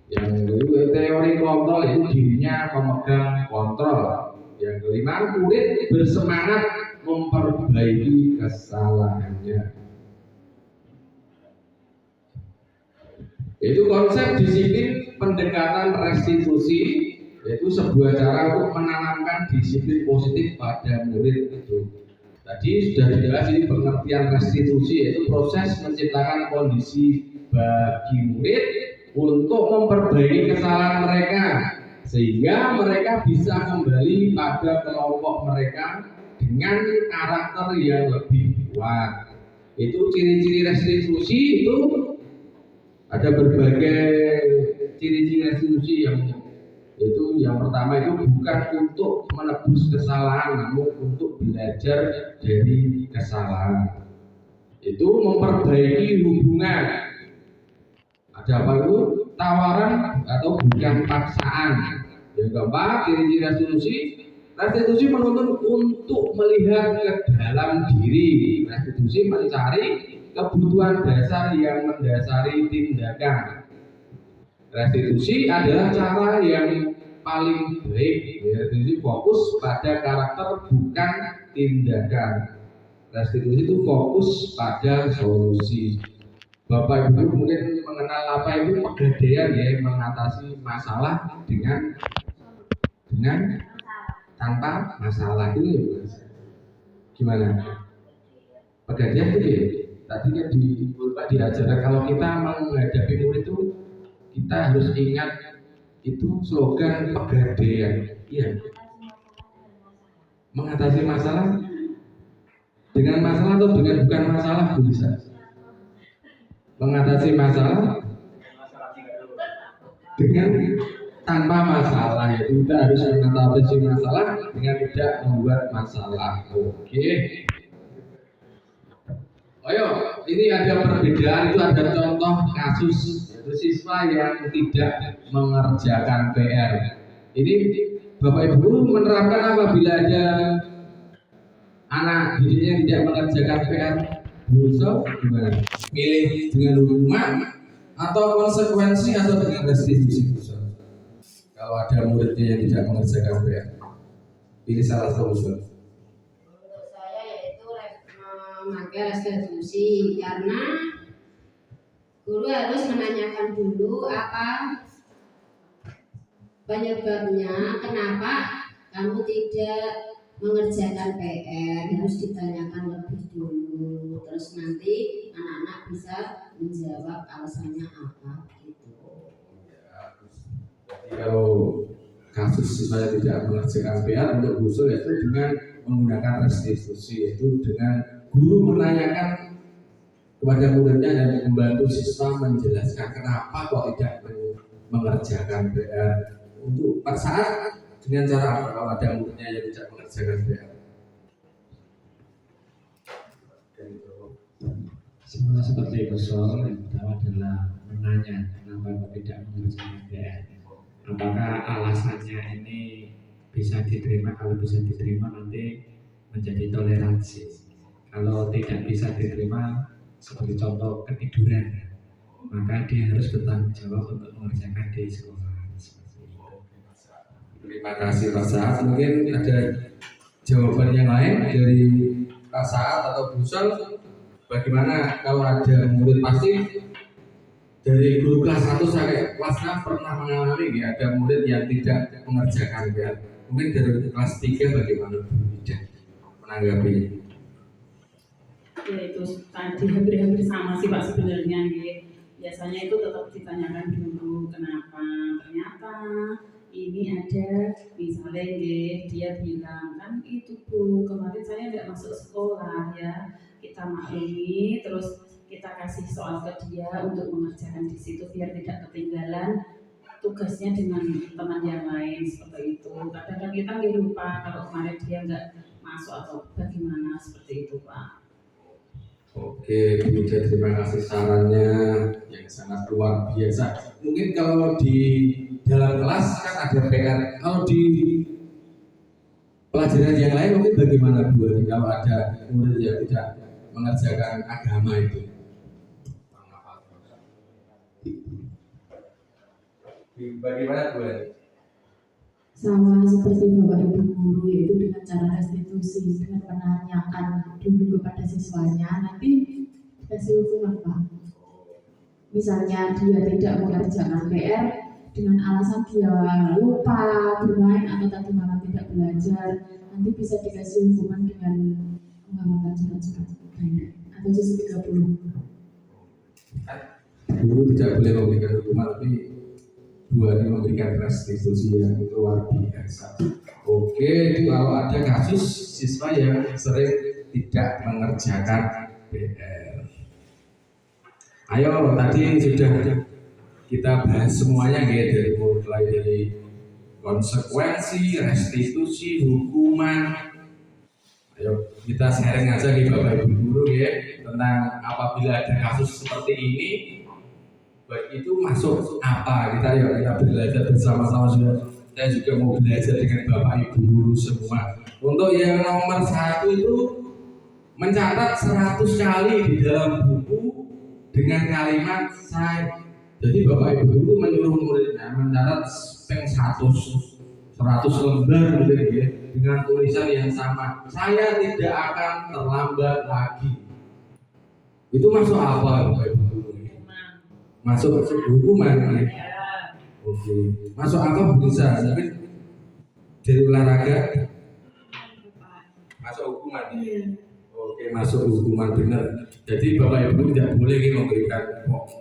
Yang kedua, teori kontrol itu dirinya memegang kontrol. Yang kelima, murid bersemangat memperbaiki kesalahannya. Itu konsep disiplin pendekatan restitusi, yaitu sebuah cara untuk menanamkan disiplin positif pada murid itu. Tadi sudah jelas ini pengertian restitusi, yaitu proses menciptakan kondisi bagi murid untuk memperbaiki kesalahan mereka sehingga mereka bisa kembali pada kelompok mereka dengan karakter yang lebih kuat. Itu ciri-ciri restitusi. Itu ada berbagai ciri-ciri restitusi yaitu yang pertama itu bukan untuk menebus kesalahan, namun untuk belajar dari kesalahan. Itu memperbaiki hubungan. Ada apa itu? Tawaran atau bukan paksaan. Yang keempat, ciri-ciri restitusi. Restitusi menuntut untuk melihat ke dalam diri. Restitusi mencari kebutuhan dasar yang mendasari tindakan. Restitusi adalah cara yang paling baik. Restitusi fokus pada karakter bukan tindakan. Restitusi itu fokus pada solusi. Bapak Ibu mungkin mengenal apa itu pegadaian ya, mengatasi masalah dengan tanpa masalah itu ya. Gimana? Pegadaian itu ya. Tadi kan diajarkan kalau kita menghadapi murid itu kita harus ingat itu slogan pegadaian. Iya. Mengatasi masalah dengan masalah atau dengan bukan masalah bisa. Mengatasi masalah dengan tanpa masalah, yaitu kita harus mengatasi masalah dengan tidak membuat masalah. Oke. Ayo, ini ada perbedaan, itu ada contoh kasus yaitu siswa yang tidak mengerjakan PR. Ini Bapak Ibu menerapkan apabila ada anak didiknya tidak mengerjakan PR. Musuh gimana? Milih dengan hukuman atau konsekuensi atau dengan restitusi? Kalau ada muridnya yang tidak mengerjakan PR, pilih salah satu usul. Menurut saya yaitu memakai restitusi, karena guru harus menanyakan dulu apa penyebabnya, kenapa kamu tidak mengerjakan PR, harus ditanyakan lebih dulu, terus nanti anak-anak bisa menjawab alasannya apa gitu. Jadi kalau kasus siswa yang tidak mengerjakan PR untuk usul yaitu dengan menggunakan restitusi, yaitu dengan guru menanyakan kepada muridnya dan membantu siswa menjelaskan kenapa kok tidak mengerjakan PR. Untuk saat dengan cara apa kalau ada muridnya yang tidak mengerjakan PR? Semua seperti itu. Soal yang pertama adalah menanya kenapa kok tidak mengerjakan PR. Apakah alasannya ini bisa diterima? Kalau bisa diterima nanti menjadi toleransi. Kalau tidak bisa diterima, sebagai contoh ketiduran, maka dia harus bertanggung jawab untuk mengerjakan di sekolah. Terima kasih Pak Saat. Mungkin ada jawaban yang lain dari Pak Saat atau Bu Sol. Bagaimana kalau ada murid pasti dari guru kelas 1 sampai kelas 6 pernah mengalami ya, ada murid yang tidak mengerjakan ya. Mungkin dari kelas 3 bagaimana Bu Ida menanggapinya? Ya itu tadi hampir-hampir sama sih Pak sebenarnya gitu. Biasanya itu tetap ditanyakan dulu kenapa. Ternyata ini ada misalnya dia bilang kan itu Bu kemarin saya nggak masuk sekolah ya, kita maklumi terus kita kasih soal ke dia untuk mengerjakan di situ biar tidak ketinggalan tugasnya dengan teman yang lain seperti itu. Kadang-kadang kita nggak lupa kalau kemarin dia nggak masuk atau bagaimana seperti itu Pak. Oke, Bu Ida, terima kasih sarannya yang sangat luar biasa. Mungkin kalau di dalam kelas kan ada PR. Kalau di pelajaran yang lain mungkin bagaimana Bu Ani kalau ada murid yang tidak mengerjakan agama itu? Bagaimana Bu Ani? Sama seperti Bapak Ibu guru, yaitu dengan cara restitusi, dengan menanyakan dulu kepada siswanya, nanti dikasih hukuman Pak. Misalnya dia tidak mengerjakan PR dengan alasan dia lupa bermain atau tadi malam tidak belajar, nanti bisa dikasih hukuman dengan mengamalkan surat-surat atau juz 30. Guru tidak boleh memberikan hukuman, tapi Bu Ani memberikan restitusi yang luar biasa. Oke, kalau ada kasus siswa yang sering tidak mengerjakan PR. Ayo, tadi sudah kita bahas semuanya ya, mulai dari konsekuensi, restitusi, hukuman. Ayo kita sharing aja di Bapak Ibu guru ya tentang apabila ada kasus seperti ini, baik itu masuk apa kita belajar bersama-sama juga. Saya juga mau belajar dengan Bapak Ibu guru semua. Untuk yang nomor 1 itu mencatat 100 kali di dalam buku dengan kalimat saya. Jadi Bapak Ibu guru menyuruh muridnya mencatat 100 lembar gitu ya, dengan tulisan yang sama. Saya tidak akan terlambat lagi. Itu masuk apa Bapak Ibu guru? Masuk hukuman ya. Oke. Masuk apa bisa, tapi dari olahraga masuk hukuman ya. Oke, masuk hukuman benar. Jadi Bapak Ibu tidak boleh memberikan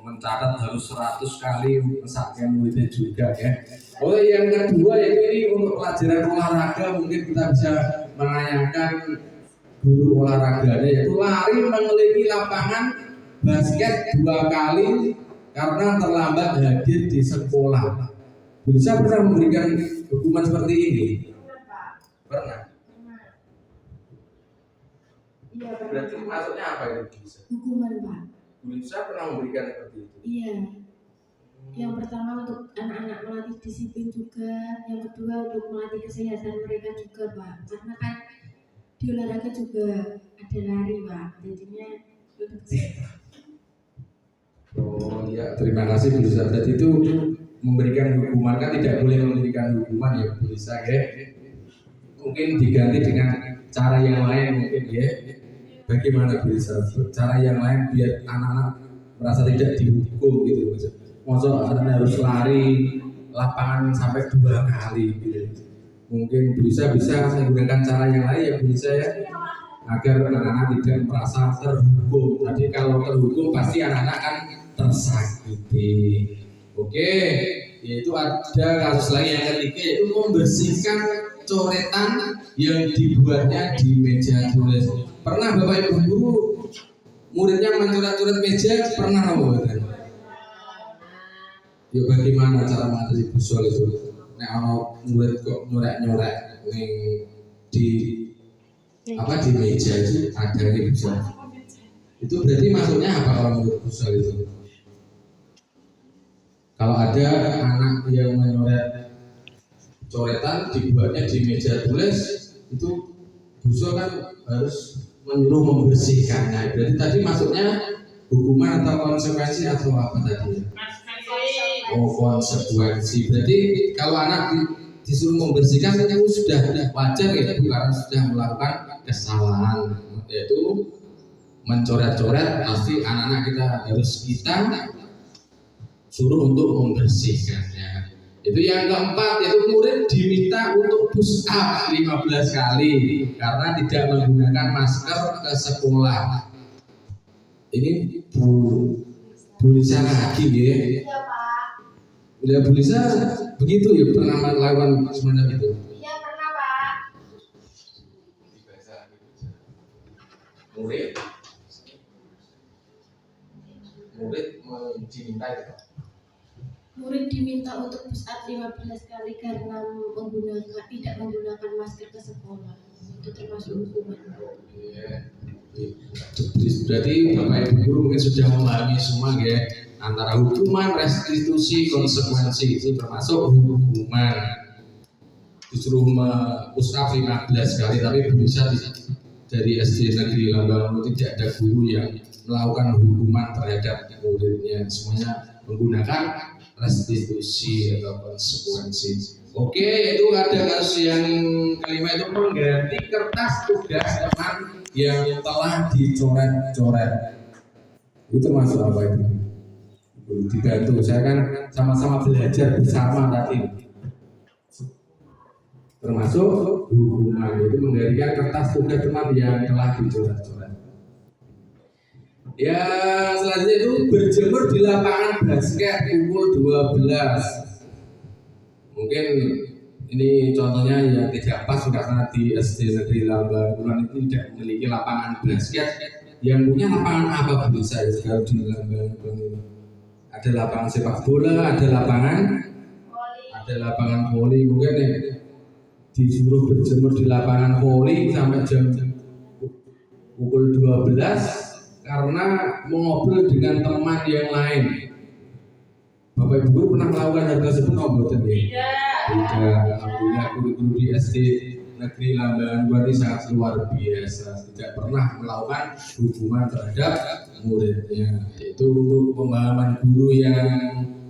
mencatat harus 100 kali mesaknya muridnya juga ya. Oleh yang kedua yaitu ini untuk pelajaran olahraga, mungkin kita bisa menanyakan guru olahraganya yaitu lari mengelilingi lapangan basket 2 kali karena terlambat hadir di sekolah. Bisa pernah memberikan hukuman seperti ini? Pernah. Iya Pak. Berarti maksudnya apa itu bisa? Hukuman Pak. Bisa pernah memberikan seperti itu? Iya. Yang pertama untuk anak-anak melatih disiplin juga, yang kedua untuk melatih kesehatan mereka juga Pak. Karena kan di olahraga juga ada lari Pak, jadinya untuk Oh iya, terima kasih Bu Lisa. Berarti itu memberikan hukuman, kan tidak boleh memberikan hukuman ya Bu Lisa ya. Mungkin diganti dengan cara yang lain mungkin ya. Bagaimana Bu Lisa? Cara yang lain biar anak-anak merasa tidak dihukum gitu. Maksudnya harus lari lapangan sampai 2 kali gitu. Mungkin Bu Lisa bisa menggunakan cara yang lain ya Bu Lisa ya, agar anak-anak tidak merasa terhukum. Tadi kalau terhukum pasti anak-anak kan tersakiti. Oke, yaitu ada kasus lagi yang ketiga yaitu membersihkan coretan yang dibuatnya di meja tulis. Pernah Bapak Ibu guru muridnya mencoret-coret meja? Pernah bukan? Ya bagaimana cara mengatasi visual itu? Nek ono murid kok nyorek-nyorek ning di apa di meja itu ada nih visual. Itu berarti maksudnya apa kalau menurut visual itu? Kalau ada anak yang menyoret coretan dibuatnya di meja tulis, itu visual kan harus menyuruh membersihkannya. Berarti tadi maksudnya hukuman atau konsekuensi atau apa tadi? Oh, konsekuensi. Berarti kalau anak disuruh membersihkan itu sudah wajar ya Bu, karena sudah melakukan kesalahan, yaitu mencoret-coret. Pasti anak-anak kita harus kita suruh untuk membersihkannya. Itu yang keempat, yaitu murid diminta untuk push up 15 kali karena tidak menggunakan masker ke sekolah. Ini Bu Lisa lagi ya. Iya Pak. Ya Bu Lisa begitu ya, pernah melakukan semacam itu. Iya pernah Pak. Murid diminta itu. Murid diminta untuk push up 15 kali karena tidak menggunakan masker ke sekolah. Itu termasuk hukuman. Berarti Bapak Ibu guru mungkin sudah memahami semua ya, antara hukuman, restitusi, konsekuensi. Itu termasuk hukuman. Disuruh push up 15 kali, tapi bisa dari SD Negeri Lambang tidak ada guru yang melakukan hukuman terhadap muridnya. Semuanya menggunakan restitusi atau konsekuensi. Oke, itu ada kasus yang kelima, itu mengganti kertas tugas teman yang telah dicoret-coret. Itu termasuk apa itu? Dibantu, saya kan sama-sama belajar bersama tadi. Termasuk hukuman, itu menggantikan kertas tugas teman yang telah dicoret-coret. Ya, selanjutnya itu berjemur di lapangan basket pukul 12. Mungkin ini contohnya yang tidak pas karena di SD Negeri Lambang itu tidak memiliki lapangan basket. Yang punya lapangan apa bisa kalau di Lambang ini? Ada lapangan sepak bola, ada lapangan voli. Mungkin ya, disuruh berjemur di lapangan voli sampai jam pukul 12 karena mengobrol dengan teman yang lain. Bapak Ibu pernah melakukan hal tersebut? Tidak. Alhamdulillah guru-guru di SD Negeri Lambang ini sangat luar biasa, tidak pernah melakukan hukuman terhadap muridnya. Itu untuk pemahaman guru yang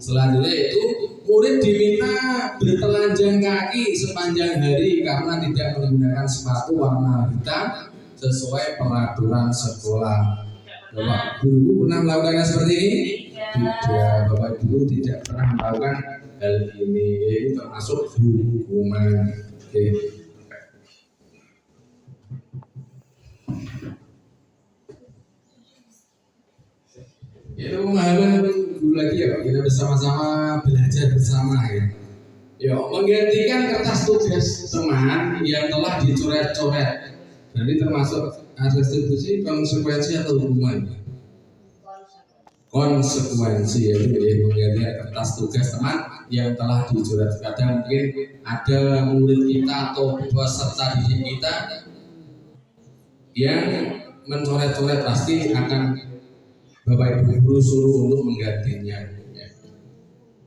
selanjutnya, itu murid diminta bertelanjang kaki sepanjang hari karena tidak menggunakan sepatu warna hitam sesuai peraturan sekolah. Bapak guru pernah melakukannya seperti ini? Tidak, Bapak Ibu tidak pernah melakukan hal ini. Ini termasuk hukuman. Oke. Itu pemahaman dulu lagi ya, kita bersama-sama belajar bersama ya. Ya, menggantikan kertas tugas teman yang telah dicoret-coret. Jadi termasuk restitusi, konsekuensi atau hukuman? Konsekuensi, yaitu menggantikan kertas tugas teman yang telah dicoret. Kadang mungkin ada murid kita atau peserta didik kita yang mencoret-coret, pasti akan Bapak Ibu guru suruh untuk menggantinya.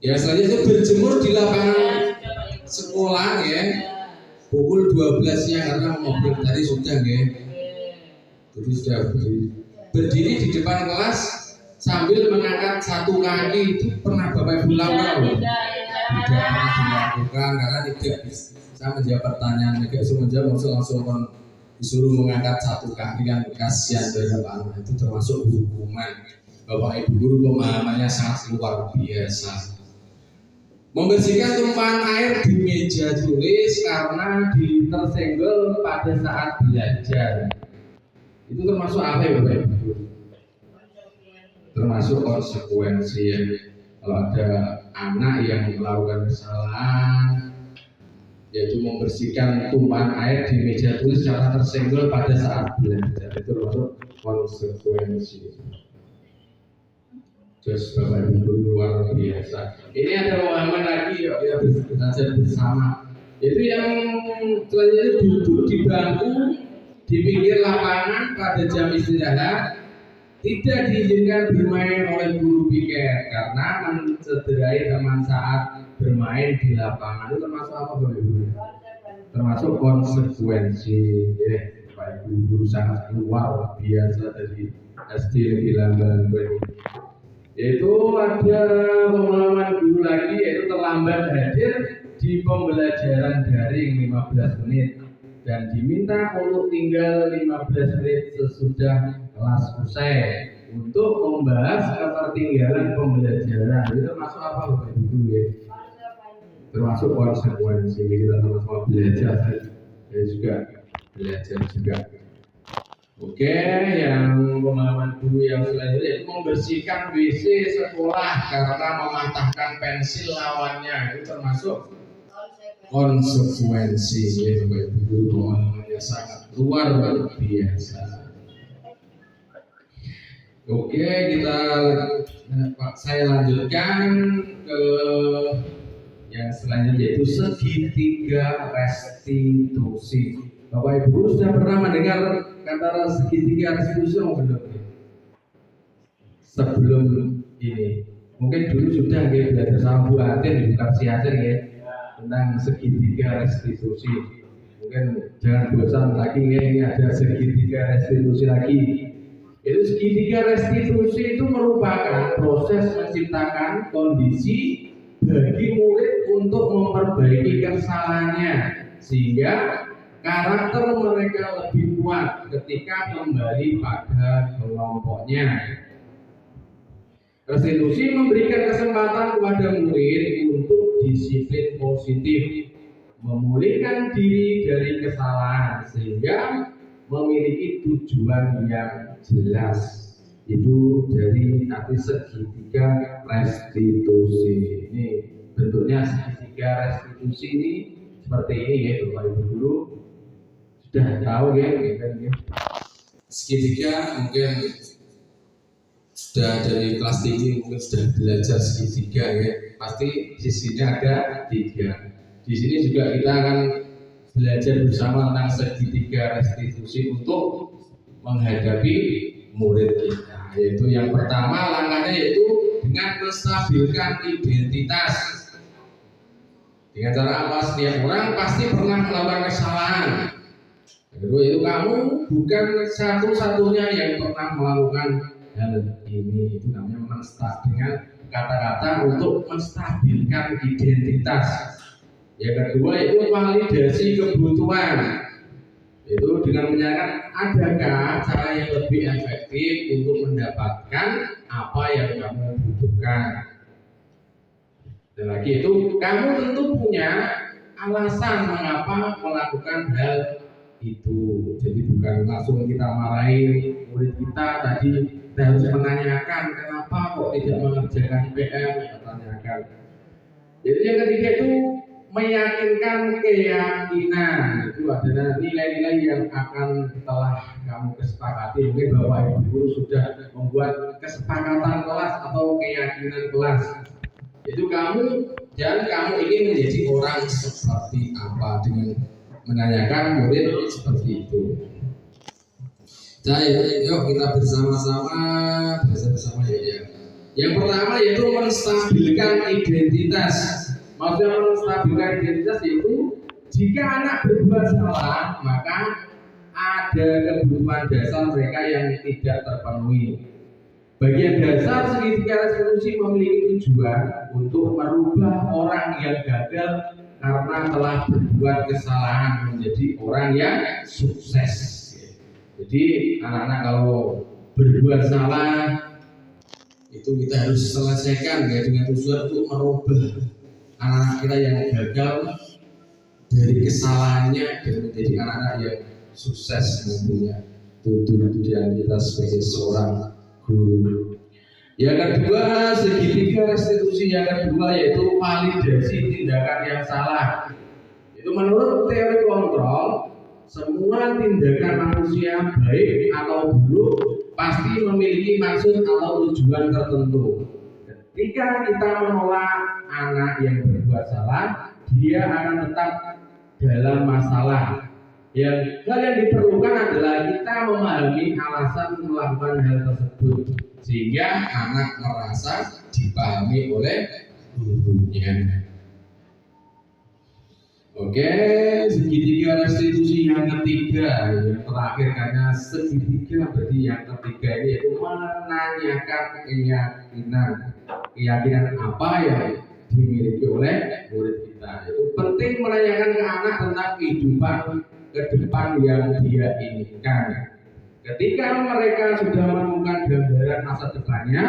Ya, selanjutnya itu berjemur di lapangan sekolah ya, pukul 12-nya karena mobil tadi sudah ya. Jadi sudah berdiri di depan kelas sambil mengangkat satu kaki, itu pernah Bapak Ibu lakukan? Tidak pernah dilakukan karena tidak bisa menjawab pertanyaan. Tidak bisa menjawab, langsung disuruh mengangkat satu kaki, kan kasihan terhadap anak. Itu termasuk hukuman. Bapak Ibu guru pemahamannya sangat luar biasa. Membersihkan tumpahan air di meja tulis karena tersenggol pada saat belajar. Itu termasuk apa ya Bapak Ibu? Termasuk konsekuensi ya. Kalau ada anak yang melakukan kesalahan, yaitu membersihkan tumpahan air di meja tulis karena tersenggol pada saat belajar, itu termasuk konsekuensi. Terus Bapak Ibu luar biasa. Ini ada pemahaman lagi ya, belajar bersama. Itu yang selanjutnya duduk di bangku di pinggir lapangan pada jam istirahat, tidak diizinkan bermain oleh guru piket karena mencederai teman saat bermain di lapangan. Itu termasuk apa Bapak Ibu? Termasuk konsekuensi. Bapak Ibu guru sangat luar biasa dari SD Negeri Lambang ini. Yaitu ada pemahaman guru lagi, yaitu terlambat hadir di pembelajaran daring 15 menit dan diminta untuk tinggal 15 menit sesudah kelas usai untuk membahas ketertinggalan pembelajaran. Itu termasuk apa Bapak Ibu ya? Termasuk konsekuensi kita sama-sama belajar dan juga belajar juga. Oke, yang pengalaman guru yang selanjutnya itu membersihkan WC sekolah karena mematahkan pensil lawannya, itu termasuk konsekuensi. Ya, Bapak Ibu, guru pengalamannya sangat luar biasa. Oke, saya lanjutkan ke yang selanjutnya yaitu segitiga restitusi. Bapak Ibu sudah pernah mendengar kata segitiga restitusi belum? Sebelum ini, mungkin dulu sudah ya belajar sama Bu Atin di Bukarsiatin ya tentang segitiga restitusi. Mungkin jangan bosan lagi ya, ini ada segitiga restitusi lagi. Itu segitiga restitusi itu merupakan proses menciptakan kondisi bagi murid untuk memperbaiki kesalahannya sehingga karakter mereka lebih kuat ketika kembali pada kelompoknya. Restitusi memberikan kesempatan kepada murid untuk disiplin positif, memulihkan diri dari kesalahan sehingga memiliki tujuan yang jelas. Itu dari arti segitiga restitusi. Ini bentuknya segitiga restitusi ini seperti ini ya Bapak Ibu guru sudah tahu ya kan ya. Segitiga mungkin sudah dari kelas tinggi mungkin sudah belajar segitiga ya. Pasti sisinya ada 3. Di sini juga kita akan belajar bersama tentang segitiga restitusi untuk menghadapi murid kita. Yaitu yang pertama langkahnya yaitu dengan menstabilkan identitas. Dengan cara apa? Setiap orang pasti pernah melakukan kesalahan. Yaitu kamu bukan satu-satunya yang pernah melakukan hal ini. Itu namanya dengan kata-kata untuk menstabilkan identitas. Yang kedua itu validasi kebutuhan. Itu dengan menanyakan adakah cara yang lebih efektif untuk mendapatkan apa yang kamu butuhkan. Dan lagi itu kamu tentu punya alasan mengapa melakukan hal itu. Jadi bukan langsung kita marahin murid kita tadi, kita harus menanyakan kenapa kok tidak mengerjakan PR, kita tanyakan. Jadi yang ketiga itu meyakinkan keyakinan. Itu adalah nilai-nilai yang akan telah kamu kesepakati. Mungkin Bapak Ibu guru sudah membuat kesepakatan kelas atau keyakinan kelas. Itu kamu ingin menjadi orang seperti apa dengan menanyakan murid seperti itu. Jadi yuk kita bersama-sama ya. Yang pertama yaitu menstabilkan identitas. Maksudnya menstabilkan identitas yaitu jika anak berbuat salah maka ada kebutuhan dasar mereka yang tidak terpenuhi. Bagian dasar segitiga restitusi memiliki tujuan untuk merubah orang yang gagal karena telah berbuat kesalahan menjadi orang yang sukses. Jadi anak-anak kalau berbuat salah itu kita harus selesaikan ya dengan tujuan untuk merubah anak-anak kita yang gagal dari kesalahannya dan menjadi anak-anak yang sukses nantinya. Itu tujuan kita sebagai seorang guru. Yang kedua, segitiga restitusi yang kedua yaitu validasi tindakan yang salah. Itu menurut teori kontrol, semua tindakan manusia baik atau buruk pasti memiliki maksud atau tujuan tertentu. Ketika kita menolak anak yang berbuat salah, dia akan tetap dalam masalah. Hal yang diperlukan adalah kita memahami alasan melakukan hal tersebut sehingga anak merasa dipahami oleh gurunya. Oke, segitiga restitusi yang ketiga, yang terakhir karena segitiga berarti yang ketiga ini yaitu menanyakan keyakinan apa yang dimiliki oleh murid kita. Itu penting menanyakan ke anak tentang kehidupan ke depan yang dia inginkan. Ketika mereka sudah menemukan gambaran masa depannya,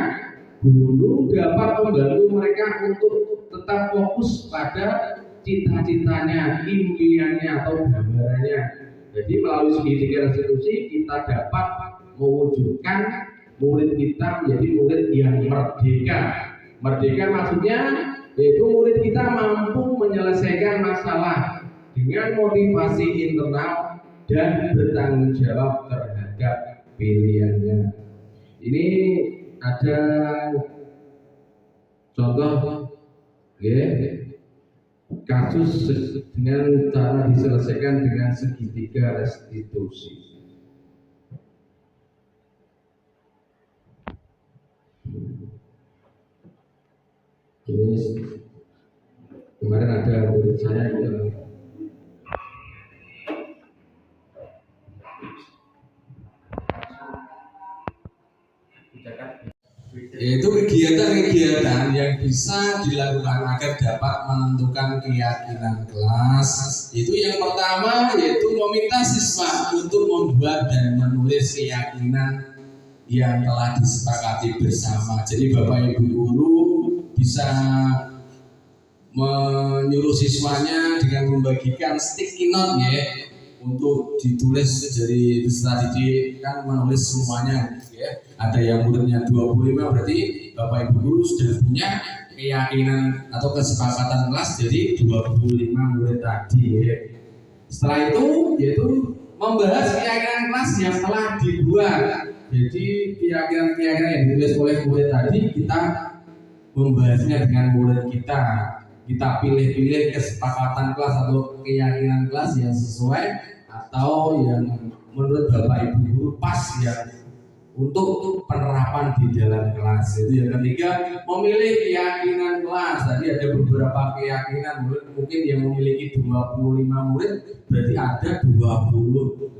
guru dapat membantu mereka untuk tetap fokus pada cita-citanya, impiannya atau gambarannya. Jadi melalui segitiga restitusi kita dapat mewujudkan murid kita menjadi murid yang merdeka. Merdeka maksudnya yaitu murid kita mampu menyelesaikan masalah dengan motivasi internal dan bertanggung jawab terhadap pilihannya. Ini ada contoh kasus dengan cara diselesaikan dengan segitiga restitusi. Ini kemarin ada murid saya yang yaitu kegiatan-kegiatan yang bisa dilakukan agar dapat menentukan keyakinan kelas. Itu yang pertama yaitu meminta siswa untuk membuat dan menulis keyakinan yang telah disepakati bersama. Jadi Bapak Ibu guru bisa menyuruh siswanya dengan membagikan sticky note ya, untuk ditulis dari peserta didik kan menulis semuanya ya. Ada yang muridnya 25 berarti Bapak Ibu guru sudah punya keyakinan atau kesepakatan kelas jadi 25 murid tadi ya. Setelah itu yaitu membahas keyakinan kelas yang telah dibuat. Jadi keyakinan-keyakinan yang ditulis oleh murid tadi kita membahasnya dengan murid kita. Kita pilih-pilih kesepakatan kelas atau keyakinan kelas yang sesuai atau yang menurut Bapak Ibu guru pas yang untuk penerapan di dalam kelas. Itu yang ketiga, memilih keyakinan kelas. Tadi ada beberapa keyakinan murid, mungkin yang memiliki 25 murid berarti ada 25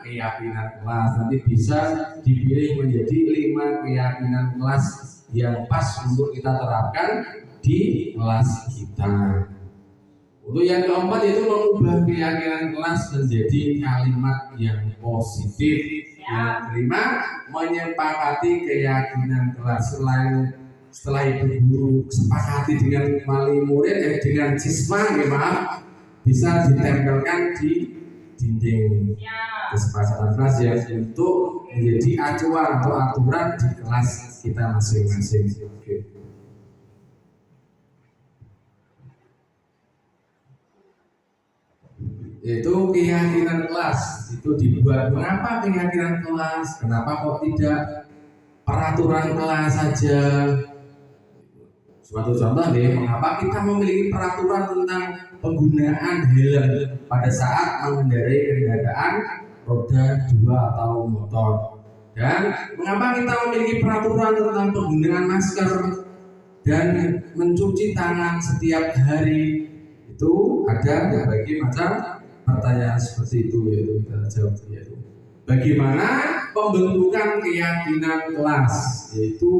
keyakinan kelas. Nanti bisa dipilih menjadi 5 keyakinan kelas yang pas untuk kita terapkan di kelas kita. Untuk yang keempat itu mengubah keyakinan kelas menjadi kalimat yang positif. Yang kelima, menyepakati keyakinan kelas. Setelah itu guru sepakati dengan wali murid dengan siswa, bisa ditempelkan di dinding kesepakatan kelas yang untuk menjadi acuan atau aturan di kelas kita masing-masing. Oke. Yaitu keyakinan kelas itu dibuat. Mengapa keyakinan kelas? Kenapa kok tidak peraturan kelas saja? Suatu contoh deh, mengapa kita memiliki peraturan tentang penggunaan helm pada saat mengendarai kendaraan roda 2 atau motor? Dan mengapa kita memiliki peraturan tentang penggunaan masker dan mencuci tangan setiap hari? Itu ada berbagai macam pertanyaan seperti itu, yaitu kita jawab yaitu bagaimana pembentukan keyakinan kelas, yaitu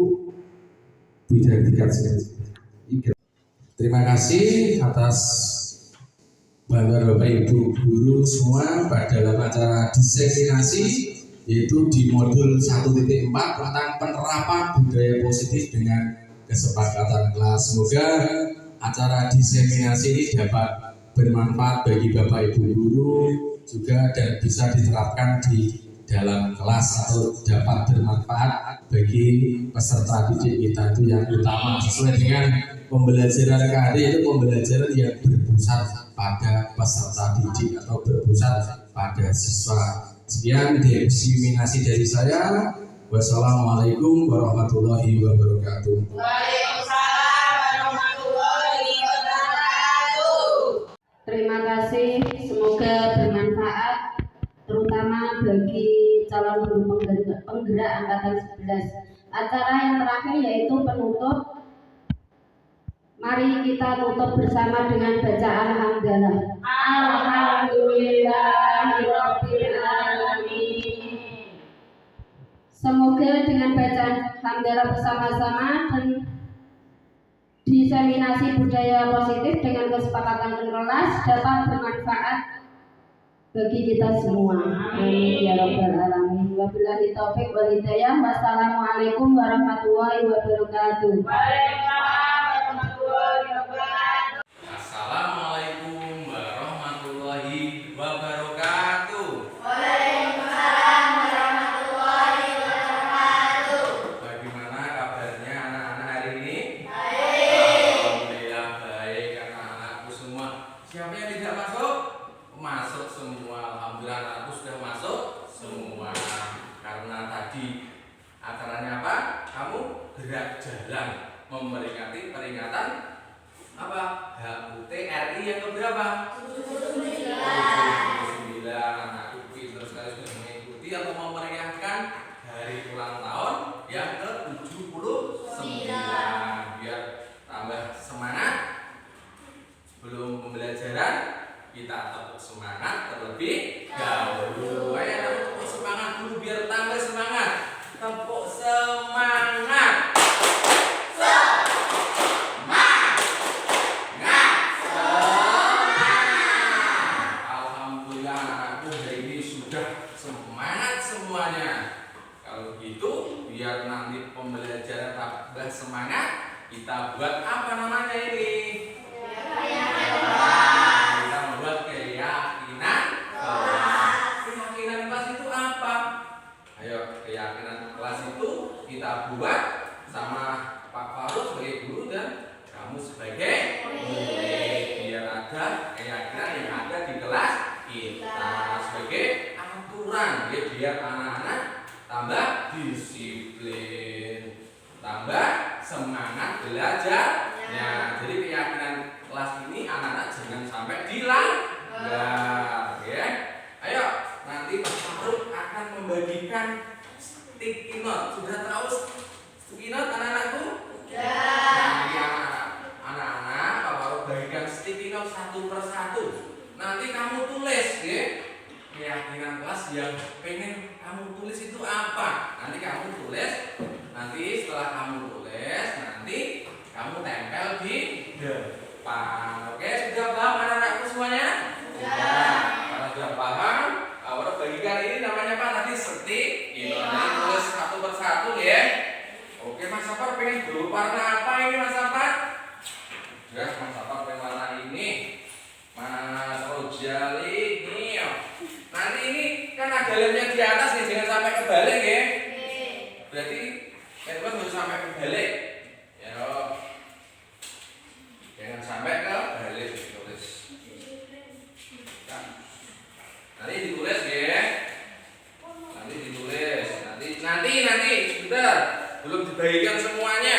dijadikan. Terima kasih atas bantuan Bapak Ibu guru semua pada dalam acara diseminasi yaitu di modul 1.4 tentang penerapan budaya positif dengan kesepakatan kelas. Semoga acara diseminasi ini dapat bermanfaat bagi Bapak Ibu guru juga dan bisa diterapkan di dalam kelas atau dapat bermanfaat bagi peserta didik kita. Itu yang utama, sesuai dengan pembelajaran KD itu pembelajaran yang berpusat pada peserta didik atau berpusat pada siswa. Sekian diseminasi dari saya. Wassalamualaikum warahmatullahi wabarakatuh. Terima kasih, semoga bermanfaat terutama bagi calon guru penggerak angkatan 11. Acara yang terakhir yaitu penutup. Mari kita tutup bersama dengan bacaan hamdalah. Alhamdulillahirabbil alamin. Semoga dengan bacaan hamdalah bersama-sama diseminasi budaya positif dengan kesepakatan kelas dapat bermanfaat bagi kita semua. Amin ya rabbal alamin. Wabillahi taufik wal hidayah. Wassalamualaikum warahmatullahi wabarakatuh. Assalamualaikum warahmatullahi wabarakatuh. Waalaikumsalam warahmatullahi wabarakatuh. Bagaimana kabarnya anak-anak hari ini? Baik. Alhamdulillah baik anak-anakku semua. Siapa yang tidak masuk? Masuk semua. Alhamdulillah anakku sudah masuk semua. Karena tadi acaranya apa? Kamu gerak jalan memperingati peringatan apa? HUT RI yang keberapa? 79. Anakku pintar sekali sudah mengikuti atau memeriahkan hari ulang tahun yang ke-79. Biar tambah semangat sebelum pembelajaran, kita tepuk semangat terlebih dahulu. Ayo tepuk semangat dulu biar tambah semangat. Tepuk semangat. Alhamdulillah anakku hari ini sudah semangat semuanya. Kalau gitu biar nanti pembelajaran tambah semangat, kita buat apa namanya ini? Kita membuat keyakinan kelas. Keyakinan kelas itu apa? Ayo, keyakinan kelas itu kita buat sama Pak Faruk sebagai guru dan kamu sebagai murid, biar ada keyakinan yang ada di kelas kita sebagai aturan ya, biar anak-anak tambah disiplin, tambah semangat belajarnya. Jadi keyakinan kelas ini anak-anak jangan sampai dilanggar ya. Ayo, nanti Pak Faruk akan membagikan sticky note. Sudah tahu sticky note anak-anakku? Nanti anak-anak Pak Faruk bagikan sticky note satu persatu. Nanti kamu tulis ya. Keyakinan kelas yang pengen kamu tulis itu apa? Nanti kamu tulis. Nanti setelah kamu tulis, nanti kamu tempel di depan. Oke, sudah paham anak-anakku semuanya? Sudah. Karena sudah paham, Faruk bagikan ini namanya apa? Nanti sticky note. Nanti tulis satu persatu ya. Oke, Mas Safar pengen berwarna apa ini Mas Safar? Ya, Mas Safar pengen warna ini. Mas Rojali ini. Nanti ini kan ada lemnya di atas nih, jangan sampai kebalik ya. Berarti teman harus sampai kebalik. Ya. Jangan sampai kebalik ditulis. Nanti ditulis ya. Nanti ditulis. Nanti sebentar. Belum dibagikan semuanya.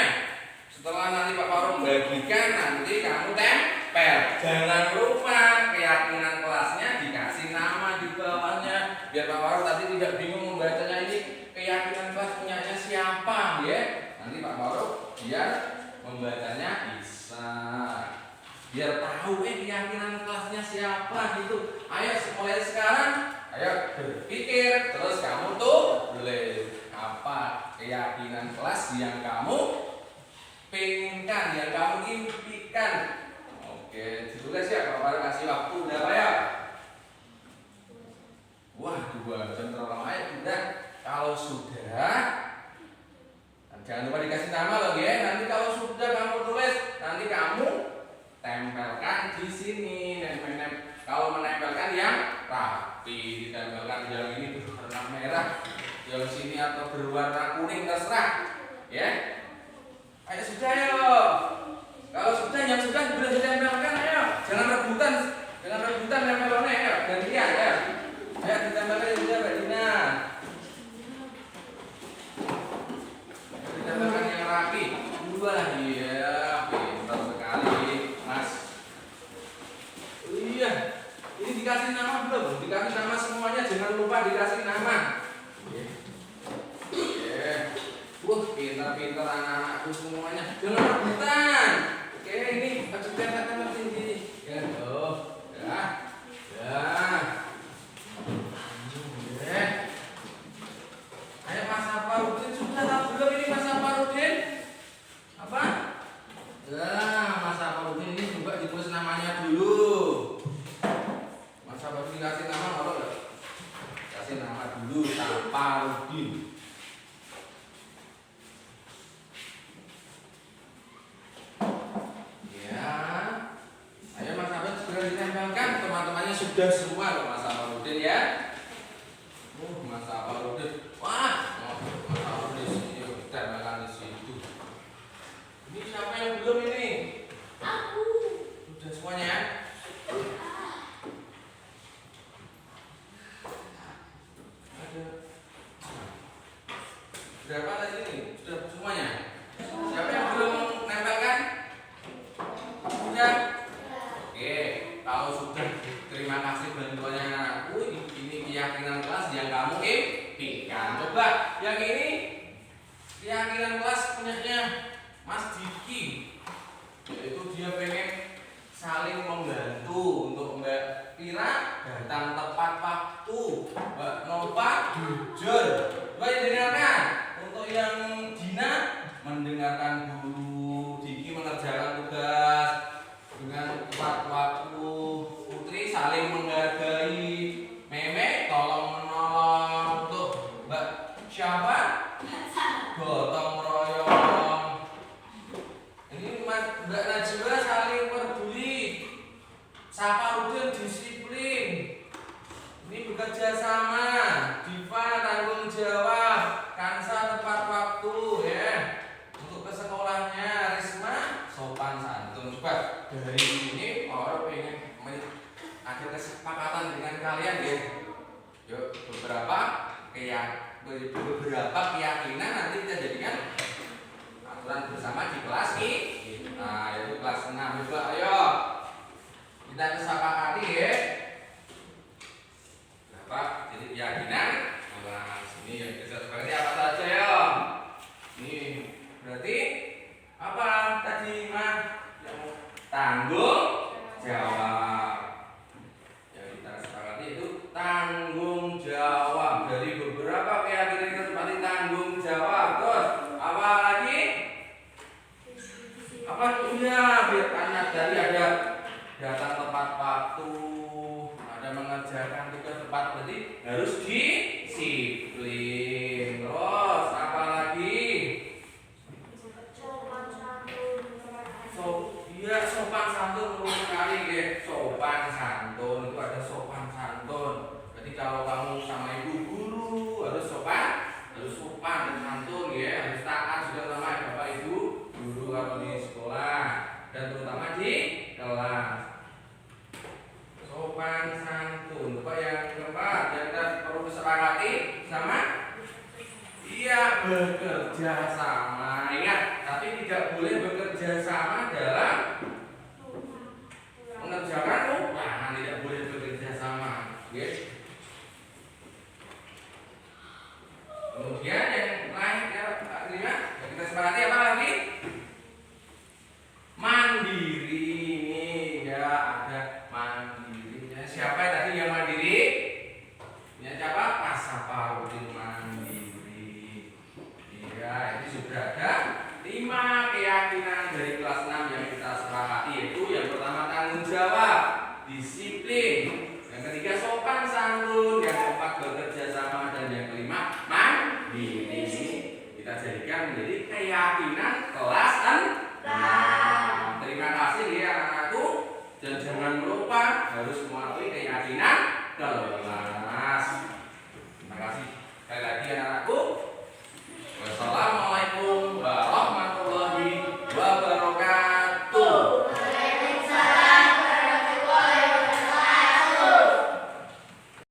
Setelah nanti Pak Faruk bagikan, nanti kamu tempel. Jangan lupa keyakinan kelasnya dikasih nama di bawahnya, biar Pak Faruk tadi tidak bingung membacanya. Ini keyakinan kelas punyanya siapa ya? Nanti Pak Faruk biar membacanya bisa, biar tahu keyakinan kelasnya siapa gitu. Ayo mulai sekarang, ayo berpikir terus kamu tulis apa keyakinan kelas yang kamu penginkan, yang kamu impikan. Oke, ditulis ya. Pak Faruk kasih waktu berapa ya? Wah, 2 jam terlalu lama ya. Udah, kalau sudah, jangan lupa dikasih nama loh ya. Nanti kalau sudah kamu tulis, nanti kamu tempelkan di sini. Kalau menempelkan yang rapi, ditempelkan yang ini berwarna merah, yang sini atau berwarna kuning terserah, ya. Ayo sudah yo. Kalau sudah yang sudah boleh ditempelkan ayo. Jangan rebutan nempelnya ayo. Gantian ya. Ayo ditempelkan juga Mbak Dina. Ditempelkan yang rapi. Wah iya, pintar sekali Mas. Iya. Ini dikasih nama belum? Dikasih nama semuanya, jangan lupa dikasih nama. Wah, pintar-pintar anak-anakku semuanya. Jangan rebutan. Oke, ini baju tempel sini. Ya, tuh. Ya. Ayo Mas Safarudin, sudah tahu belum ini Mas Safarudin? Apa? Ya. sudah semua loh Mas Aparudin ya. Mas Aparudin. Wah, Mas Aparudin sini ditempelkan di situ. Ini siapa yang belum ini? Aku. Sudah semuanya? Ada berapa tadi ini? Sudah semuanya? Siapa yang belum nempelkan? Sudah? Oke, kalau sudah terima kasih bantuannya anakku. Ini keyakinan kelas yang kamu impikan. Coba yang ini keyakinan kelas punyanya Mas Diki, yaitu dia pengen saling membantu untuk Mbak Pira datang tepat waktu, Mbak Nova jujur. Coba yang dengarkan. Untuk yang Dina mendengarkan guru, Diki mengerjakan tugas dengan tepat waktu, Putri saling menghargai, Meme tolong menolong, untuk Mbak siapa? Gotong royong. Ini Mbak Najwa saling peduli, Saparudin disiplin. Ini bekerja sama, Diva tanggung jawab, Kansa tepat waktu ya. Untuk ke sekolahnya, Risma sopan santun. Coba dari ini orang pengen ada kesepakatan dengan kalian ya. Yuk beberapa keyakinan nanti kita jadikan aturan bersama di kelas ini. Nah, yaitu kelas 6 juga. Ayo kita kesepakati ya. Berapa? Jadi keyakinan. Nah, sini ya kita seperti apa saja ya. Ini berarti apa tadi mah? Tanggung jawab. Yang kita sepakati itu tanggung jawab. Dari beberapa keyakinan kita seperti tanggung jawab. Terus apa lagi? Apa iya biar anak tadi ada datang tepat waktu, ada mengerjakan tugas tepat, berarti harus disiplin. Terus apa lagi? Sopan santun perlu sekali ya. Sopan santun itu ada sopan santun. Jadi kalau kamu sama ibu guru harus sopan dan santun ya, harus taat juga sama bapak ibu guru kalau di sekolah dan terutama di kelas. Sopan santun. Coba yang keempat yang kita perlu disepakati sama. Iya, bekerja sama. Ingat, tapi tidak boleh bekerja sama dalam mengerjakan rumah. Tidak boleh bekerja sama. Oke. Kemudian yang lain ya Pak Terima, yang kita sepakati apa lagi? Mandiri. Ini ya ada mandiri. Ya, siapa tadi yang mandiri? Ya siapa? Pak Saparudin mandiri. Iya, ini sudah ada 5 keyakinan dari kelas 6 yang kita sepakati, yaitu yang pertama tanggung jawab, disiplin, yang ketiga sopan santun, yang keempat bekerja sama, dan yang kelima mandiri. Kita jadikan menjadi keyakinan kelas 6. Terima kasih ya anak-anakku, dan jangan lupa harus